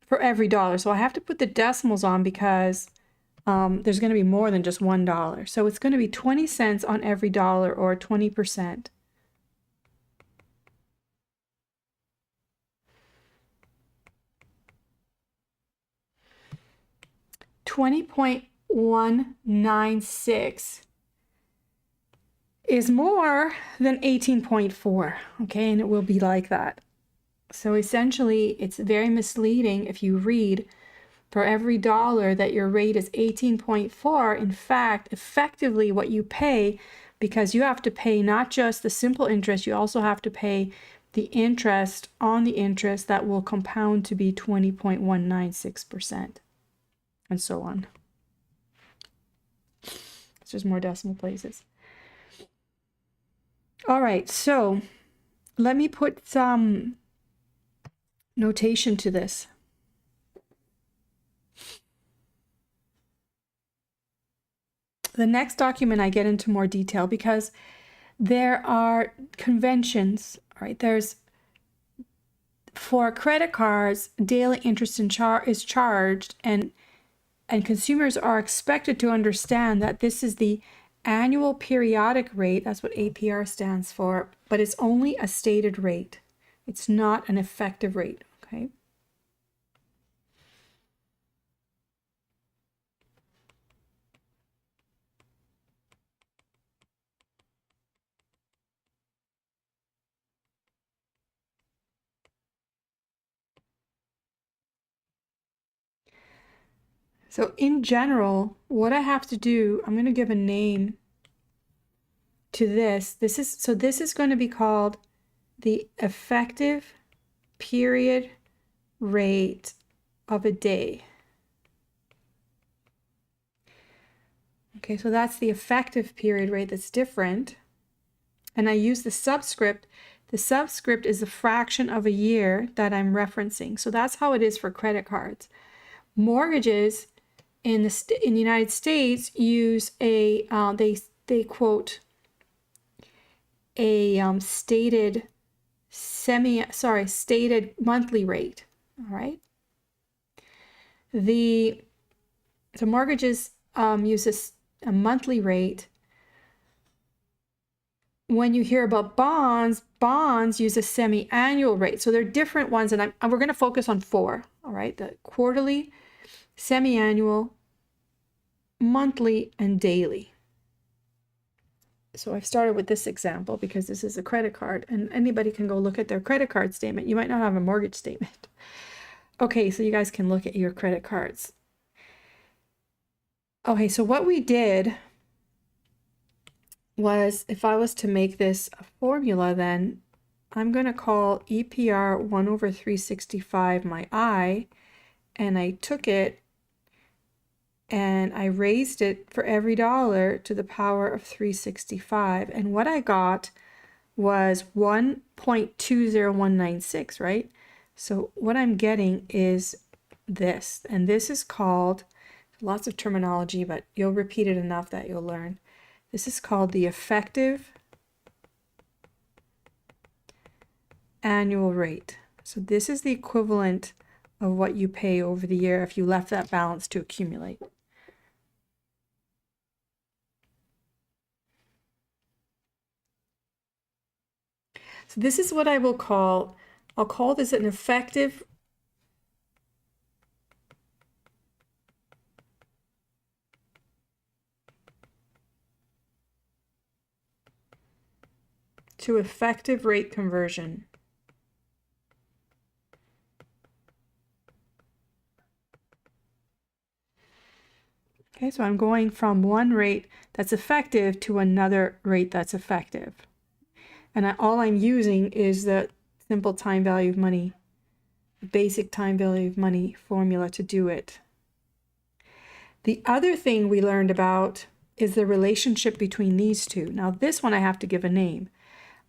for every dollar. So I have to put the decimals on because there's going to be more than just $1. So it's going to be 20 cents on every dollar, or 20%. 20.196 is more than 18.4, okay, and it will be like that. So essentially, it's very misleading if you read for every dollar that your rate is 18.4. In fact, effectively what you pay, because you have to pay not just the simple interest, you also have to pay the interest on the interest that will compound to be 20.196%, and so on. It's just more decimal places. All right, so let me put some notation to this. The next document I get into more detail because there are conventions, right? There's, for credit cards, daily interest is charged, and consumers are expected to understand that this is the annual periodic rate. That's what APR stands for, but it's only a stated rate. It's not an effective rate, okay? So in general, what I have to do, I'm going to give a name to this. This is going to be called the effective period rate of a day. Okay, so that's the effective period rate. That's different. And I use the subscript. The subscript is the fraction of a year that I'm referencing. So that's how it is for credit cards. Mortgages in the United States use a they quote a stated monthly rate. All right. So mortgages use a monthly rate. When you hear about bonds use a semi-annual rate. So they're different ones, and we're going to focus on 4. All right, the quarterly, semi-annual, monthly, and daily. So I've started with this example because this is a credit card, and anybody can go look at their credit card statement. You might not have a mortgage statement. Okay, so you guys can look at your credit cards. Okay, so what we did was, if I was to make this a formula, then I'm going to call EPR 1/365 my I, and I took it and I raised it for every dollar to the power of 365. And what I got was 1.20196, right? So what I'm getting is this, and this is called, lots of terminology, but you'll repeat it enough that you'll learn. This is called the effective annual rate. So this is the equivalent of what you pay over the year if you left that balance to accumulate. So this is what I'll call this an effective to effective rate conversion. Okay, so I'm going from one rate that's effective to another rate that's effective. And all I'm using is the simple time value of money, basic time value of money formula to do it. The other thing we learned about is the relationship between these two. Now this one I have to give a name.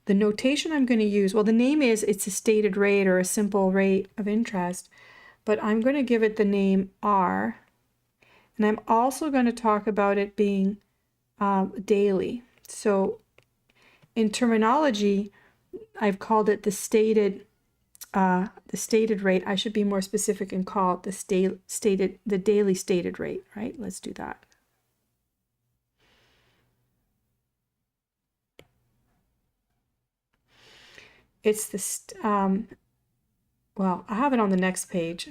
The notation I'm going to use, well, the name is, it's a stated rate or a simple rate of interest, but I'm going to give it the name R. And I'm also going to talk about it being daily. So in terminology, I've called it the stated rate. I should be more specific and call it the daily stated rate, right? Let's do that. It's the, well, I have it on the next page.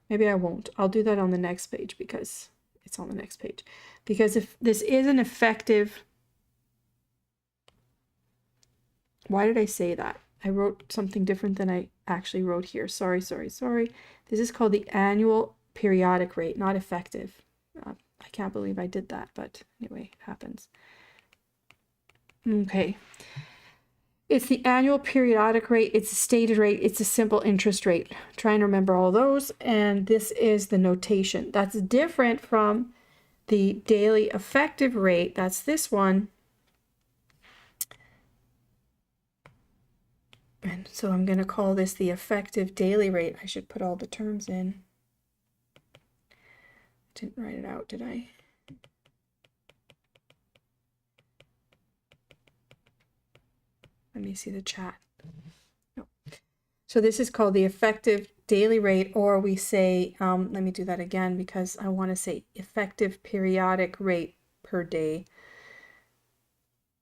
Maybe I won't. I'll do that on the next page because it's on the next page. Because if this is an effective, why did I say that? I wrote something different than I actually wrote here. Sorry. This is called the annual periodic rate, not effective. I can't believe I did that, but anyway, it happens. Okay. It's the annual periodic rate, it's a stated rate, it's a simple interest rate. Try and remember all those, and this is the notation. That's different from the daily effective rate, that's this one. And so I'm going to call this the effective daily rate. I should put all the terms in. Didn't write it out, did I? Let me see the chat. No. So this is called the effective daily rate, or we say, let me do that again because I want to say effective periodic rate per day.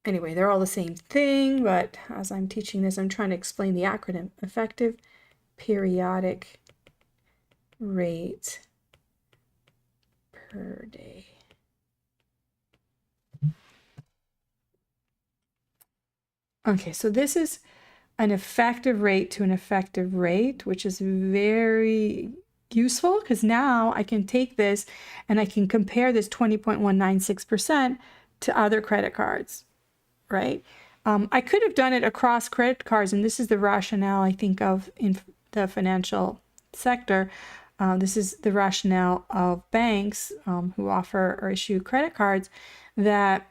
Anyway, they're all the same thing, but as I'm teaching this, I'm trying to explain the acronym. Effective periodic rate per day. Okay, so this is an effective rate to an effective rate, which is very useful because now I can take this and I can compare this 20.196% to other credit cards, right? I could have done it across credit cards, and this is the rationale I think of in the financial sector. This is the rationale of banks who offer or issue credit cards, that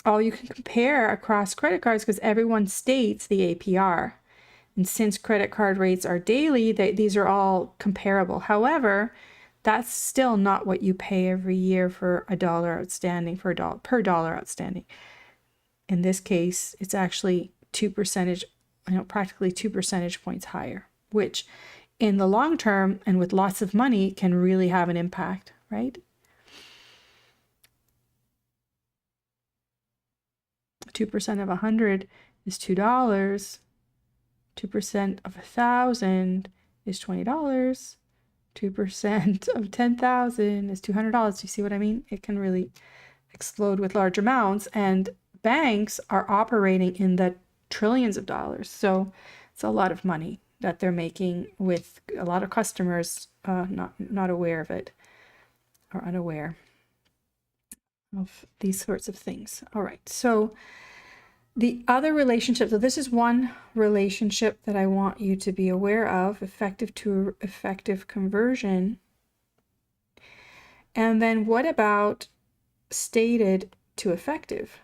you can compare across credit cards because everyone states the APR. And since credit card rates are daily, these are all comparable. However, that's still not what you pay every year for a dollar outstanding, per dollar outstanding. In this case, it's actually practically 2 percentage points higher, which in the long term and with lots of money can really have an impact, right? 2% of 100 is $2. 2% of 1,000 is $20. 2% of 10,000 is $200. You see what I mean? It can really explode with large amounts, and banks are operating in the trillions of dollars. So it's a lot of money that they're making with a lot of customers not aware of it or unaware of these sorts of things. All right, so the other relationship, so this is one relationship that I want you to be aware of, effective to effective conversion. And then what about stated to effective?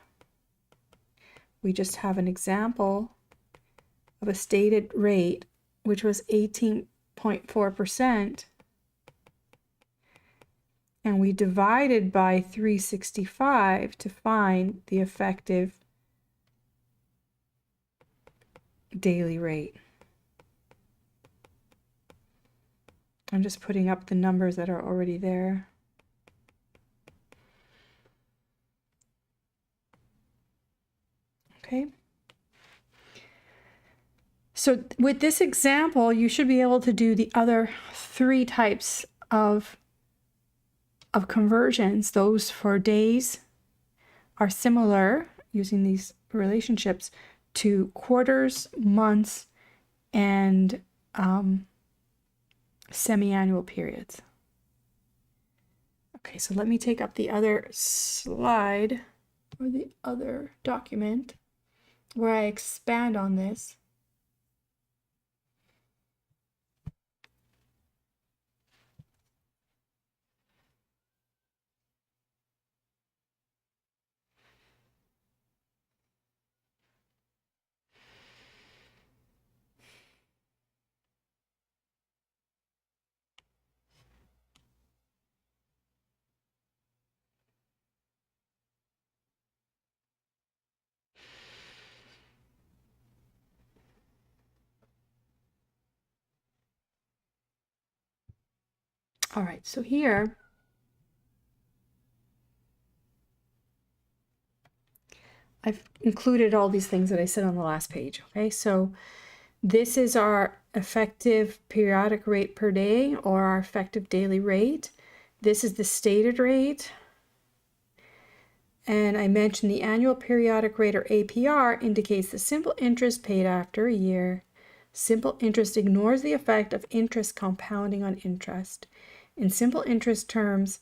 We just have an example of a stated rate, which was 18.4%. And we divided by 365 to find the effective daily rate. I'm just putting up the numbers that are already there. Okay. So with this example, you should be able to do the other three types of conversions. Those for days are similar, using these relationships, to quarters, months, and semi-annual periods. Okay, so let me take up the other slide, or the other document, where I expand on this. All right, so here I've included all these things that I said on the last page. Okay, so this is our effective periodic rate per day, or our effective daily rate. This is the stated rate. And I mentioned the annual periodic rate, or APR, indicates the simple interest paid after a year. Simple interest ignores the effect of interest compounding on interest. In simple interest terms,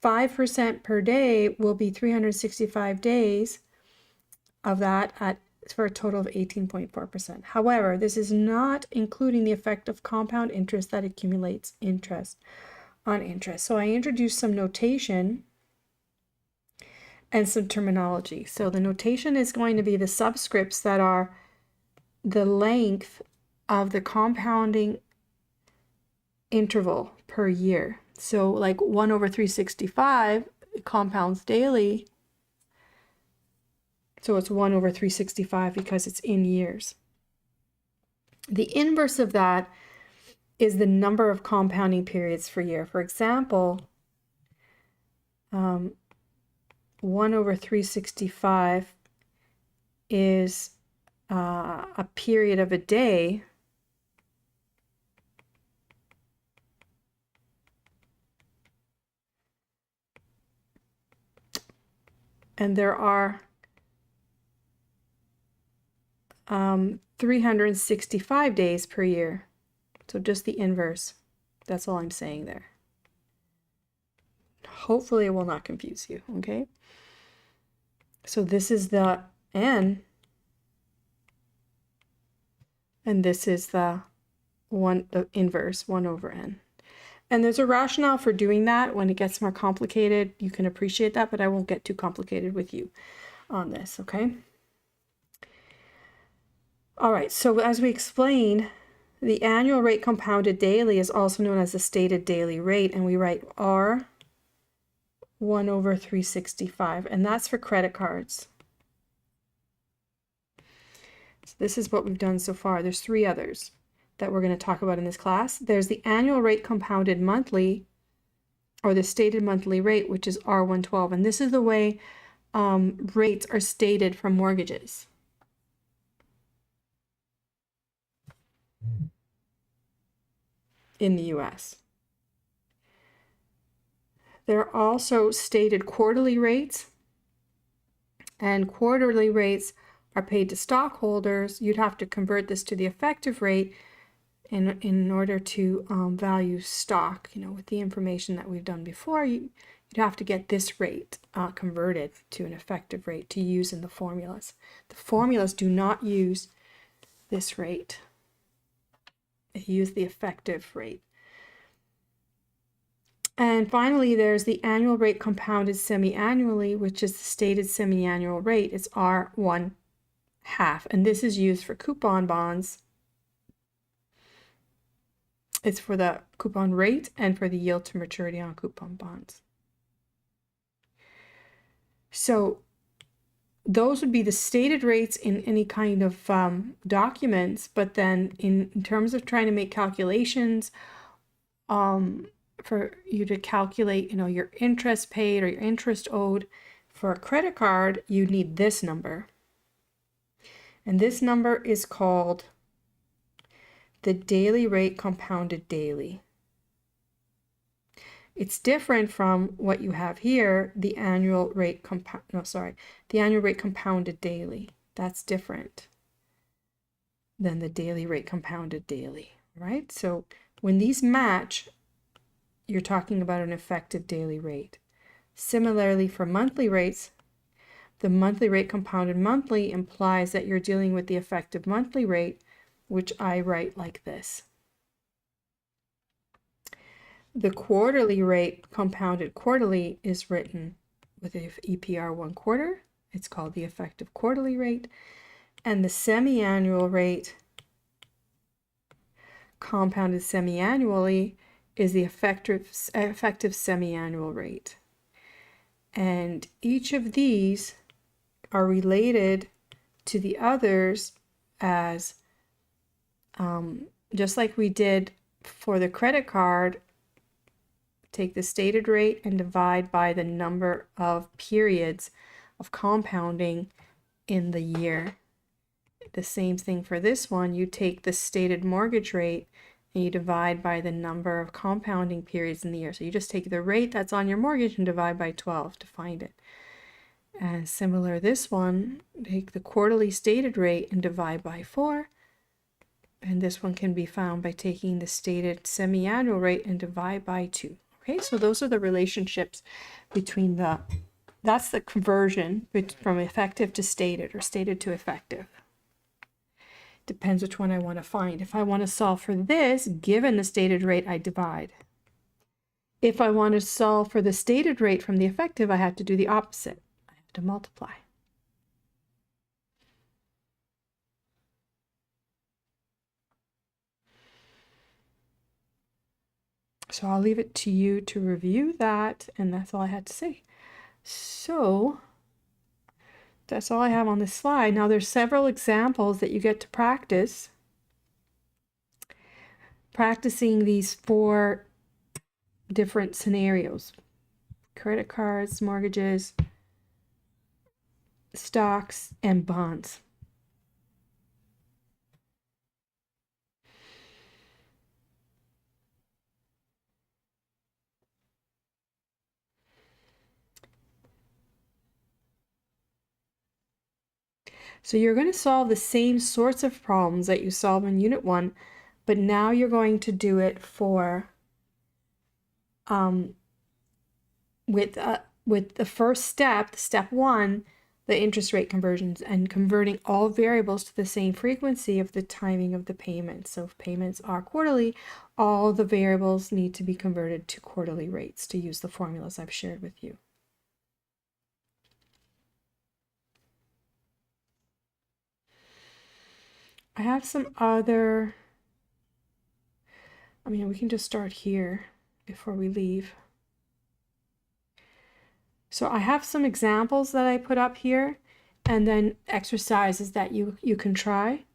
5% per day will be 365 days of that for a total of 18.4%. However, this is not including the effect of compound interest that accumulates interest on interest. So I introduced some notation and some terminology. So the notation is going to be the subscripts that are the length of the compounding interval per year. So like 1 over 365, it compounds daily. So it's 1 over 365 because it's in years. The inverse of that is the number of compounding periods per year. For example, 1 over 365 is a period of a day. And there are 365 days per year. So just the inverse. That's all I'm saying there. Hopefully it will not confuse you, okay? So this is the n, and this is the inverse, 1 over n. And there's a rationale for doing that. When it gets more complicated, you can appreciate that, but I won't get too complicated with you on this, okay? All right, so as we explained, the annual rate compounded daily is also known as the stated daily rate, and we write R 1 over 365, and that's for credit cards. So this is what we've done so far. There's 3 others that we're going to talk about in this class. There's the annual rate compounded monthly, or the stated monthly rate, which is R112, and this is the way rates are stated for mortgages. In the US. There are also stated quarterly rates, and quarterly rates are paid to stockholders. You'd have to convert this to the effective rate in order to value stock. You know, with the information that we've done before, you'd have to get this rate converted to an effective rate to use in the formulas. The formulas do not use this rate. They use the effective rate. And finally, there's the annual rate compounded semi-annually, which is the stated semi-annual rate. It's R1/2. And this is used for coupon bonds. It's for the coupon rate and for the yield to maturity on coupon bonds. So those would be the stated rates in any kind of documents, but then in terms of trying to make calculations, for you to calculate, your interest paid or your interest owed for a credit card, you need this number. And this number is called the daily rate compounded daily. It's different from what you have here, the annual rate the annual rate compounded daily. That's different than the daily rate compounded daily, right? So when these match, you're talking about an effective daily rate. Similarly, for monthly rates, the monthly rate compounded monthly implies that you're dealing with the effective monthly rate, which I write like this. The quarterly rate compounded quarterly is written with EPR 1/4. It's called the effective quarterly rate. And the semi-annual rate compounded semi-annually is the effective semi-annual rate. And each of these are related to the others as, just like we did for the credit card, take the stated rate and divide by the number of periods of compounding in the year. The same thing for this one, you take the stated mortgage rate and you divide by the number of compounding periods in the year. So you just take the rate that's on your mortgage and divide by 12 to find it. And similar, this one, take the quarterly stated rate and divide by 4. And this one can be found by taking the stated semi-annual rate and divide by 2. Okay, so those are the relationships between that's the conversion from effective to stated or stated to effective. Depends which one I want to find. If I want to solve for this, given the stated rate, I divide. If I want to solve for the stated rate from the effective, I have to do the opposite. I have to multiply. So I'll leave it to you to review that, and that's all I had to say. So that's all I have on this slide. Now there's several examples that you get to practice. Practicing these 4 different scenarios: credit cards, mortgages, stocks, and bonds. So you're going to solve the same sorts of problems that you solve in Unit 1, but now you're going to do it for with the first step, step 1, the interest rate conversions, and converting all variables to the same frequency of the timing of the payments. So if payments are quarterly, all the variables need to be converted to quarterly rates to use the formulas I've shared with you. I have some other, we can just start here before we leave. So I have some examples that I put up here, and then exercises that you can try.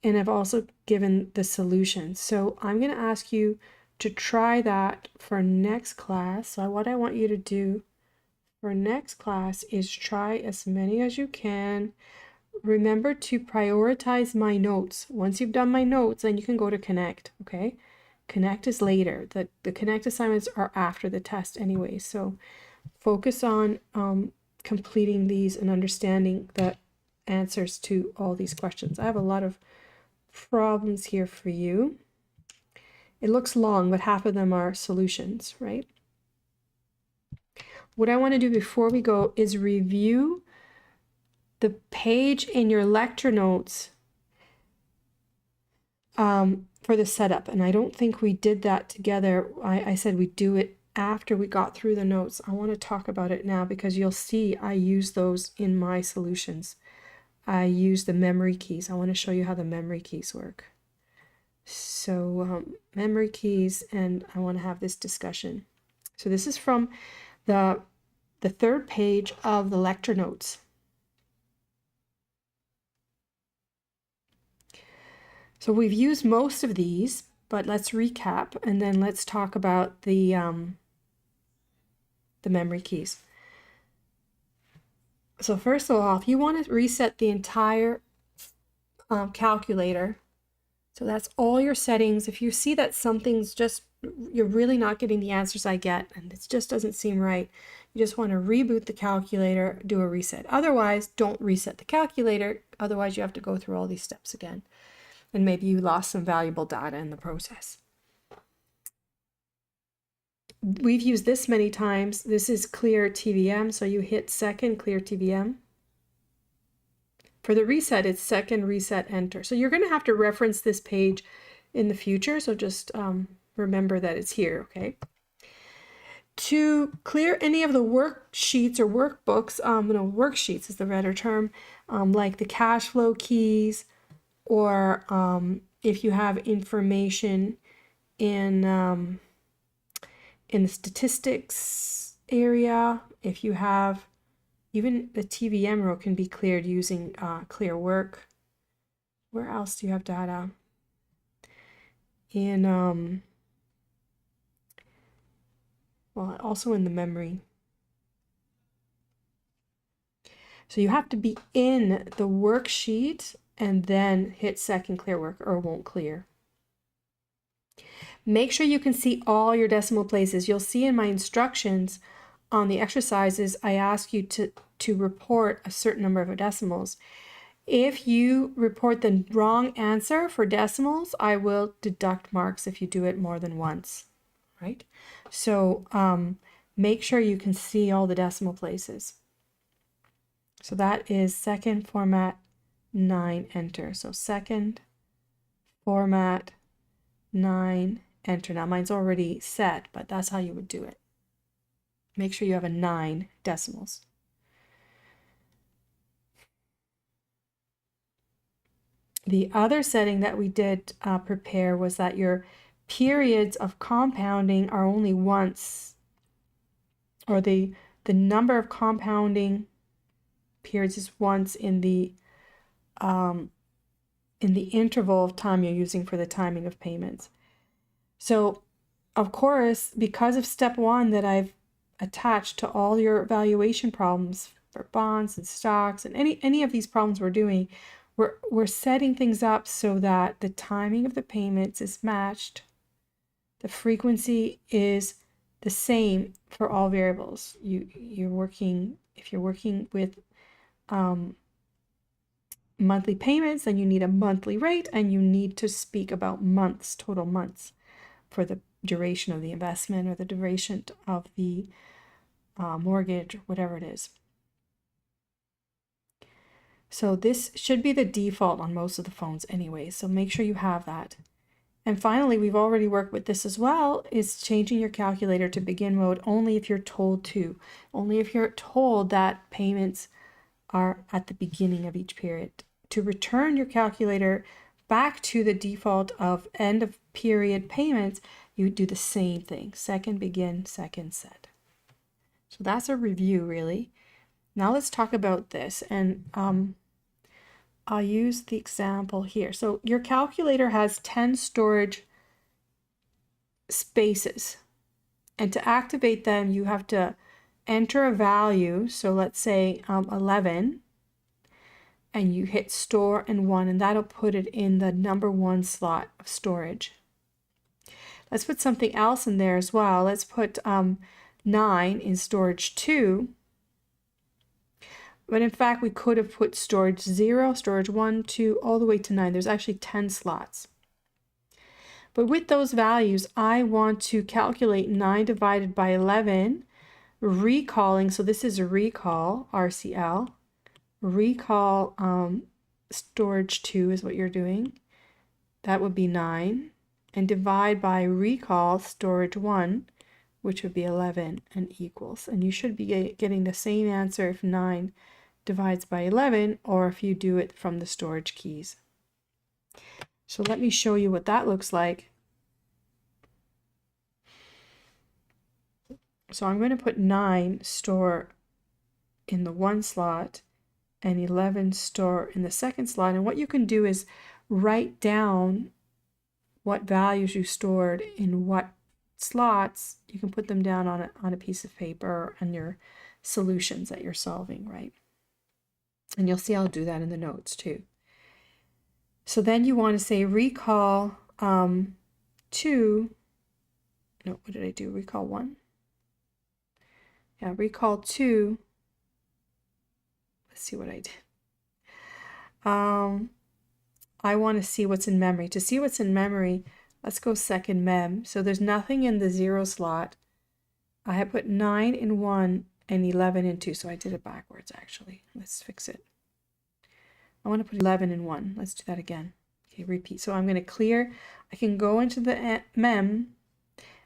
And I've also given the solutions. So I'm going to ask you to try that for next class. So what I want you to do for next class is try as many as you can. Remember to prioritize my notes. Once you've done my notes, then you can go to Connect, okay? Connect is later. The Connect assignments are after the test anyway. So focus on completing these and understanding the answers to all these questions. I have a lot of problems here for you. It looks long, but half of them are solutions, right? What I want to do before we go is review the page in your lecture notes for the setup. And I don't think we did that together. I said we'd do it after we got through the notes. I want to talk about it now because you'll see I use those in my solutions. I use the memory keys. I want to show you how the memory keys work. So memory keys, and I want to have this discussion. So this is from the third page of the lecture notes. So we've used most of these, but let's recap and then let's talk about the memory keys. So first of all, if you want to reset the entire calculator, so that's all your settings. If you see that something's just, you're really not getting the answers I get and it just doesn't seem right, you just want to reboot the calculator, do a reset. Otherwise, don't reset the calculator. Otherwise, you have to go through all these steps again. And maybe you lost some valuable data in the process. We've used this many times. This is clear TVM, so you hit second, clear TVM. For the reset, it's second, reset, enter. So you're going to have to reference this page in the future, so just remember that it's here, okay? To clear any of the worksheets or workbooks, worksheets is the better term, like the cash flow keys, or if you have information in the statistics area, if you have, even the TVM row can be cleared using clear work. Where else do you have data? In, well, also in the memory. So you have to be in the worksheet and then hit second clear work or it won't clear. Make sure you can see all your decimal places. You'll see in my instructions on the exercises, I ask you to report a certain number of decimals. If you report the wrong answer for decimals, I will deduct marks if you do it more than once, right? So make sure you can see all the decimal places. So that is second, format, 9, enter. So second, format, 9, enter. Now mine's already set, but that's how you would do it. Make sure you have a 9 decimals. The other setting that we did prepare was that your periods of compounding are only once, or the number of compounding periods is once in the interval of time you're using for the timing of payments. So, of course, because of step 1 that I've attached to all your evaluation problems for bonds and stocks and any of these problems we're doing, we're setting things up so that the timing of the payments is matched. The frequency is the same for all variables. If you're working with monthly payments, then you need a monthly rate and you need to speak about months, total months, for the duration of the investment or the duration of the mortgage or whatever it is. So this should be the default on most of the phones anyway, so make sure you have that. And finally, we've already worked with this as well, is changing your calculator to begin mode only if you're told to. Only if you're told that payments are at the beginning of each period. To return your calculator back to the default of end of period payments, you do the same thing. Second begin, second set. So that's a review, really. Now let's talk about this, and I'll use the example here. So your calculator has 10 storage spaces, and to activate them, you have to enter a value. So let's say 11, and you hit store and 1, and that'll put it in the number 1 slot of storage. Let's put something else in there as well. Let's put 9 in storage 2. But in fact, we could have put storage 0, storage 1, 2, all the way to 9. There's actually 10 slots. But with those values, I want to calculate 9 divided by 11, recalling, so this is a recall, RCL. Recall storage 2 is what you're doing. that would be 9, and divide by recall storage 1, which would be 11, and equals. And you should be getting the same answer if 9 divides by 11, or if you do it from the storage keys. So let me show you what that looks like. So I'm going to put 9 store in the one slot and 11 store in the second slot. And what you can do is write down what values you stored in what slots. You can put them down on a piece of paper and your solutions that you're solving, right? And you'll see I'll do that in the notes too. So then you want to say recall 2. No, what did I do? Recall 1. Yeah, recall 2. Let's see what I did. I want to see what's in memory. To see what's in memory, let's go second mem. So there's nothing in the 0 slot. I have put 9 in 1 and 11 in 2. So I did it backwards, actually. Let's fix it. I want to put 11 in 1. Let's do that again. Okay, repeat. So I'm going to clear. I can go into the mem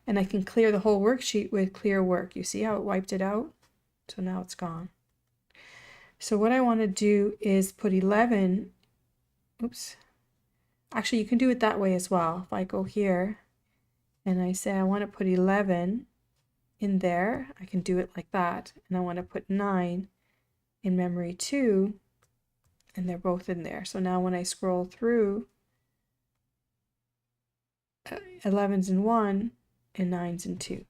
and I can clear the whole worksheet with clear work. You see how it wiped it out? So now it's gone. So what I want to do is put 11. Oops. Actually, you can do it that way as well. If I go here and I say I want to put 11 in there, I can do it like that. And I want to put 9 in memory 2, and they're both in there. So now when I scroll through, 11's in 1 and 9's in 2.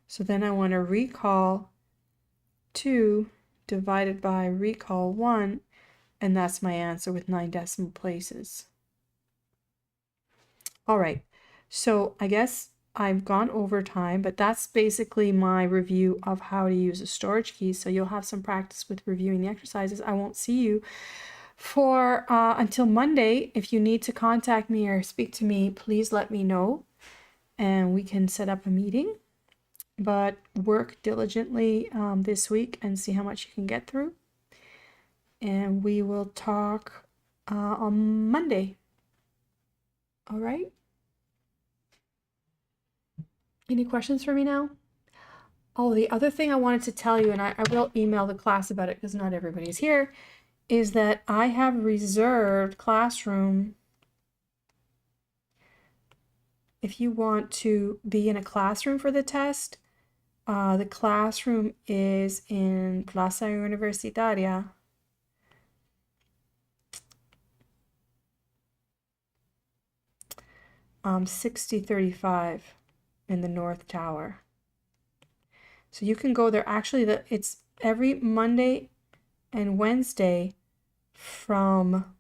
So then I want to recall 2 divided by recall 1, and that's my answer with 9 decimal places. All right, so I guess I've gone over time, but that's basically my review of how to use a storage key. So you'll have some practice with reviewing the exercises. I won't see you for until Monday. If you need to contact me or speak to me, please let me know and we can set up a meeting. But work diligently this week and see how much you can get through. And we will talk on Monday. All right. Any questions for me now? Oh, the other thing I wanted to tell you, and I will email the class about it because not everybody's here, is that I have reserved classroom. If you want to be in a classroom for the test, the classroom is in Plaza Universitaria. 6035 in the North Tower. So you can go there. Actually, it's every Monday and Wednesday from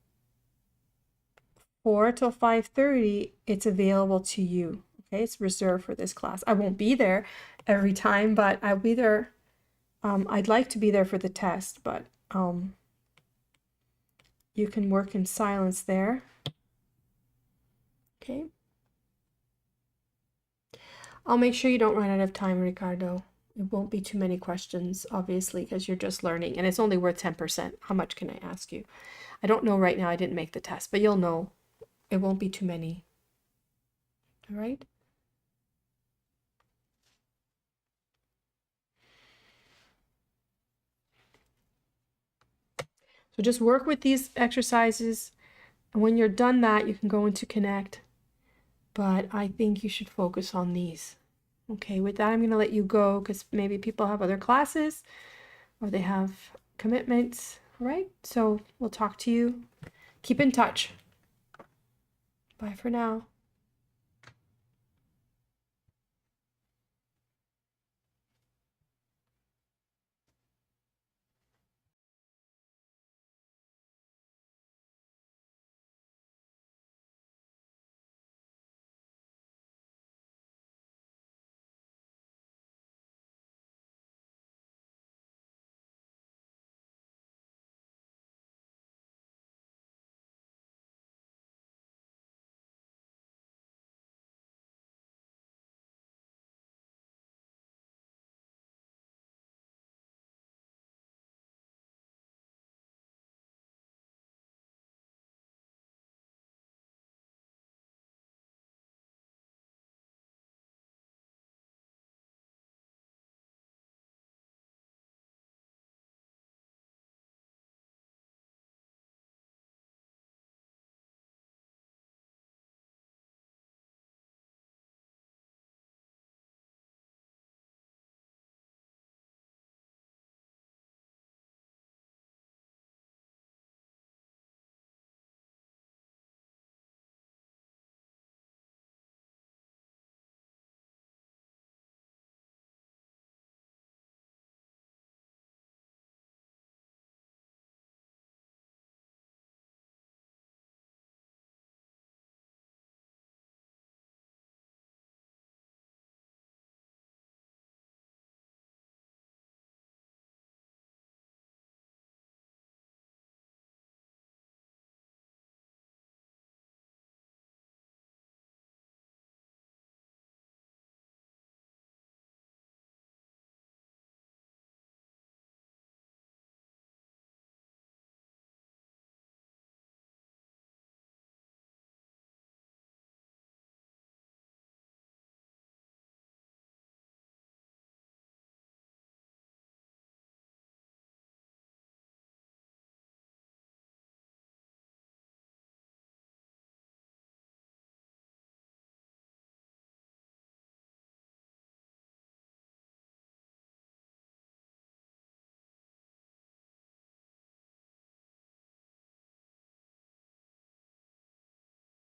4 till 5:30. It's available to you. Okay, it's reserved for this class. I won't be there every time, but I'll be there. I'd like to be there for the test, but you can work in silence there. Okay. I'll make sure you don't run out of time, Ricardo. It won't be too many questions, obviously, because you're just learning, and it's only worth 10%. How much can I ask you? I don't know right now. I didn't make the test, but you'll know. It won't be too many. All right? So just work with these exercises, and when you're done that, you can go into Connect. But I think you should focus on these. Okay, with that, I'm going to let you go because maybe people have other classes or they have commitments. All right, so we'll talk to you. Keep in touch. Bye for now.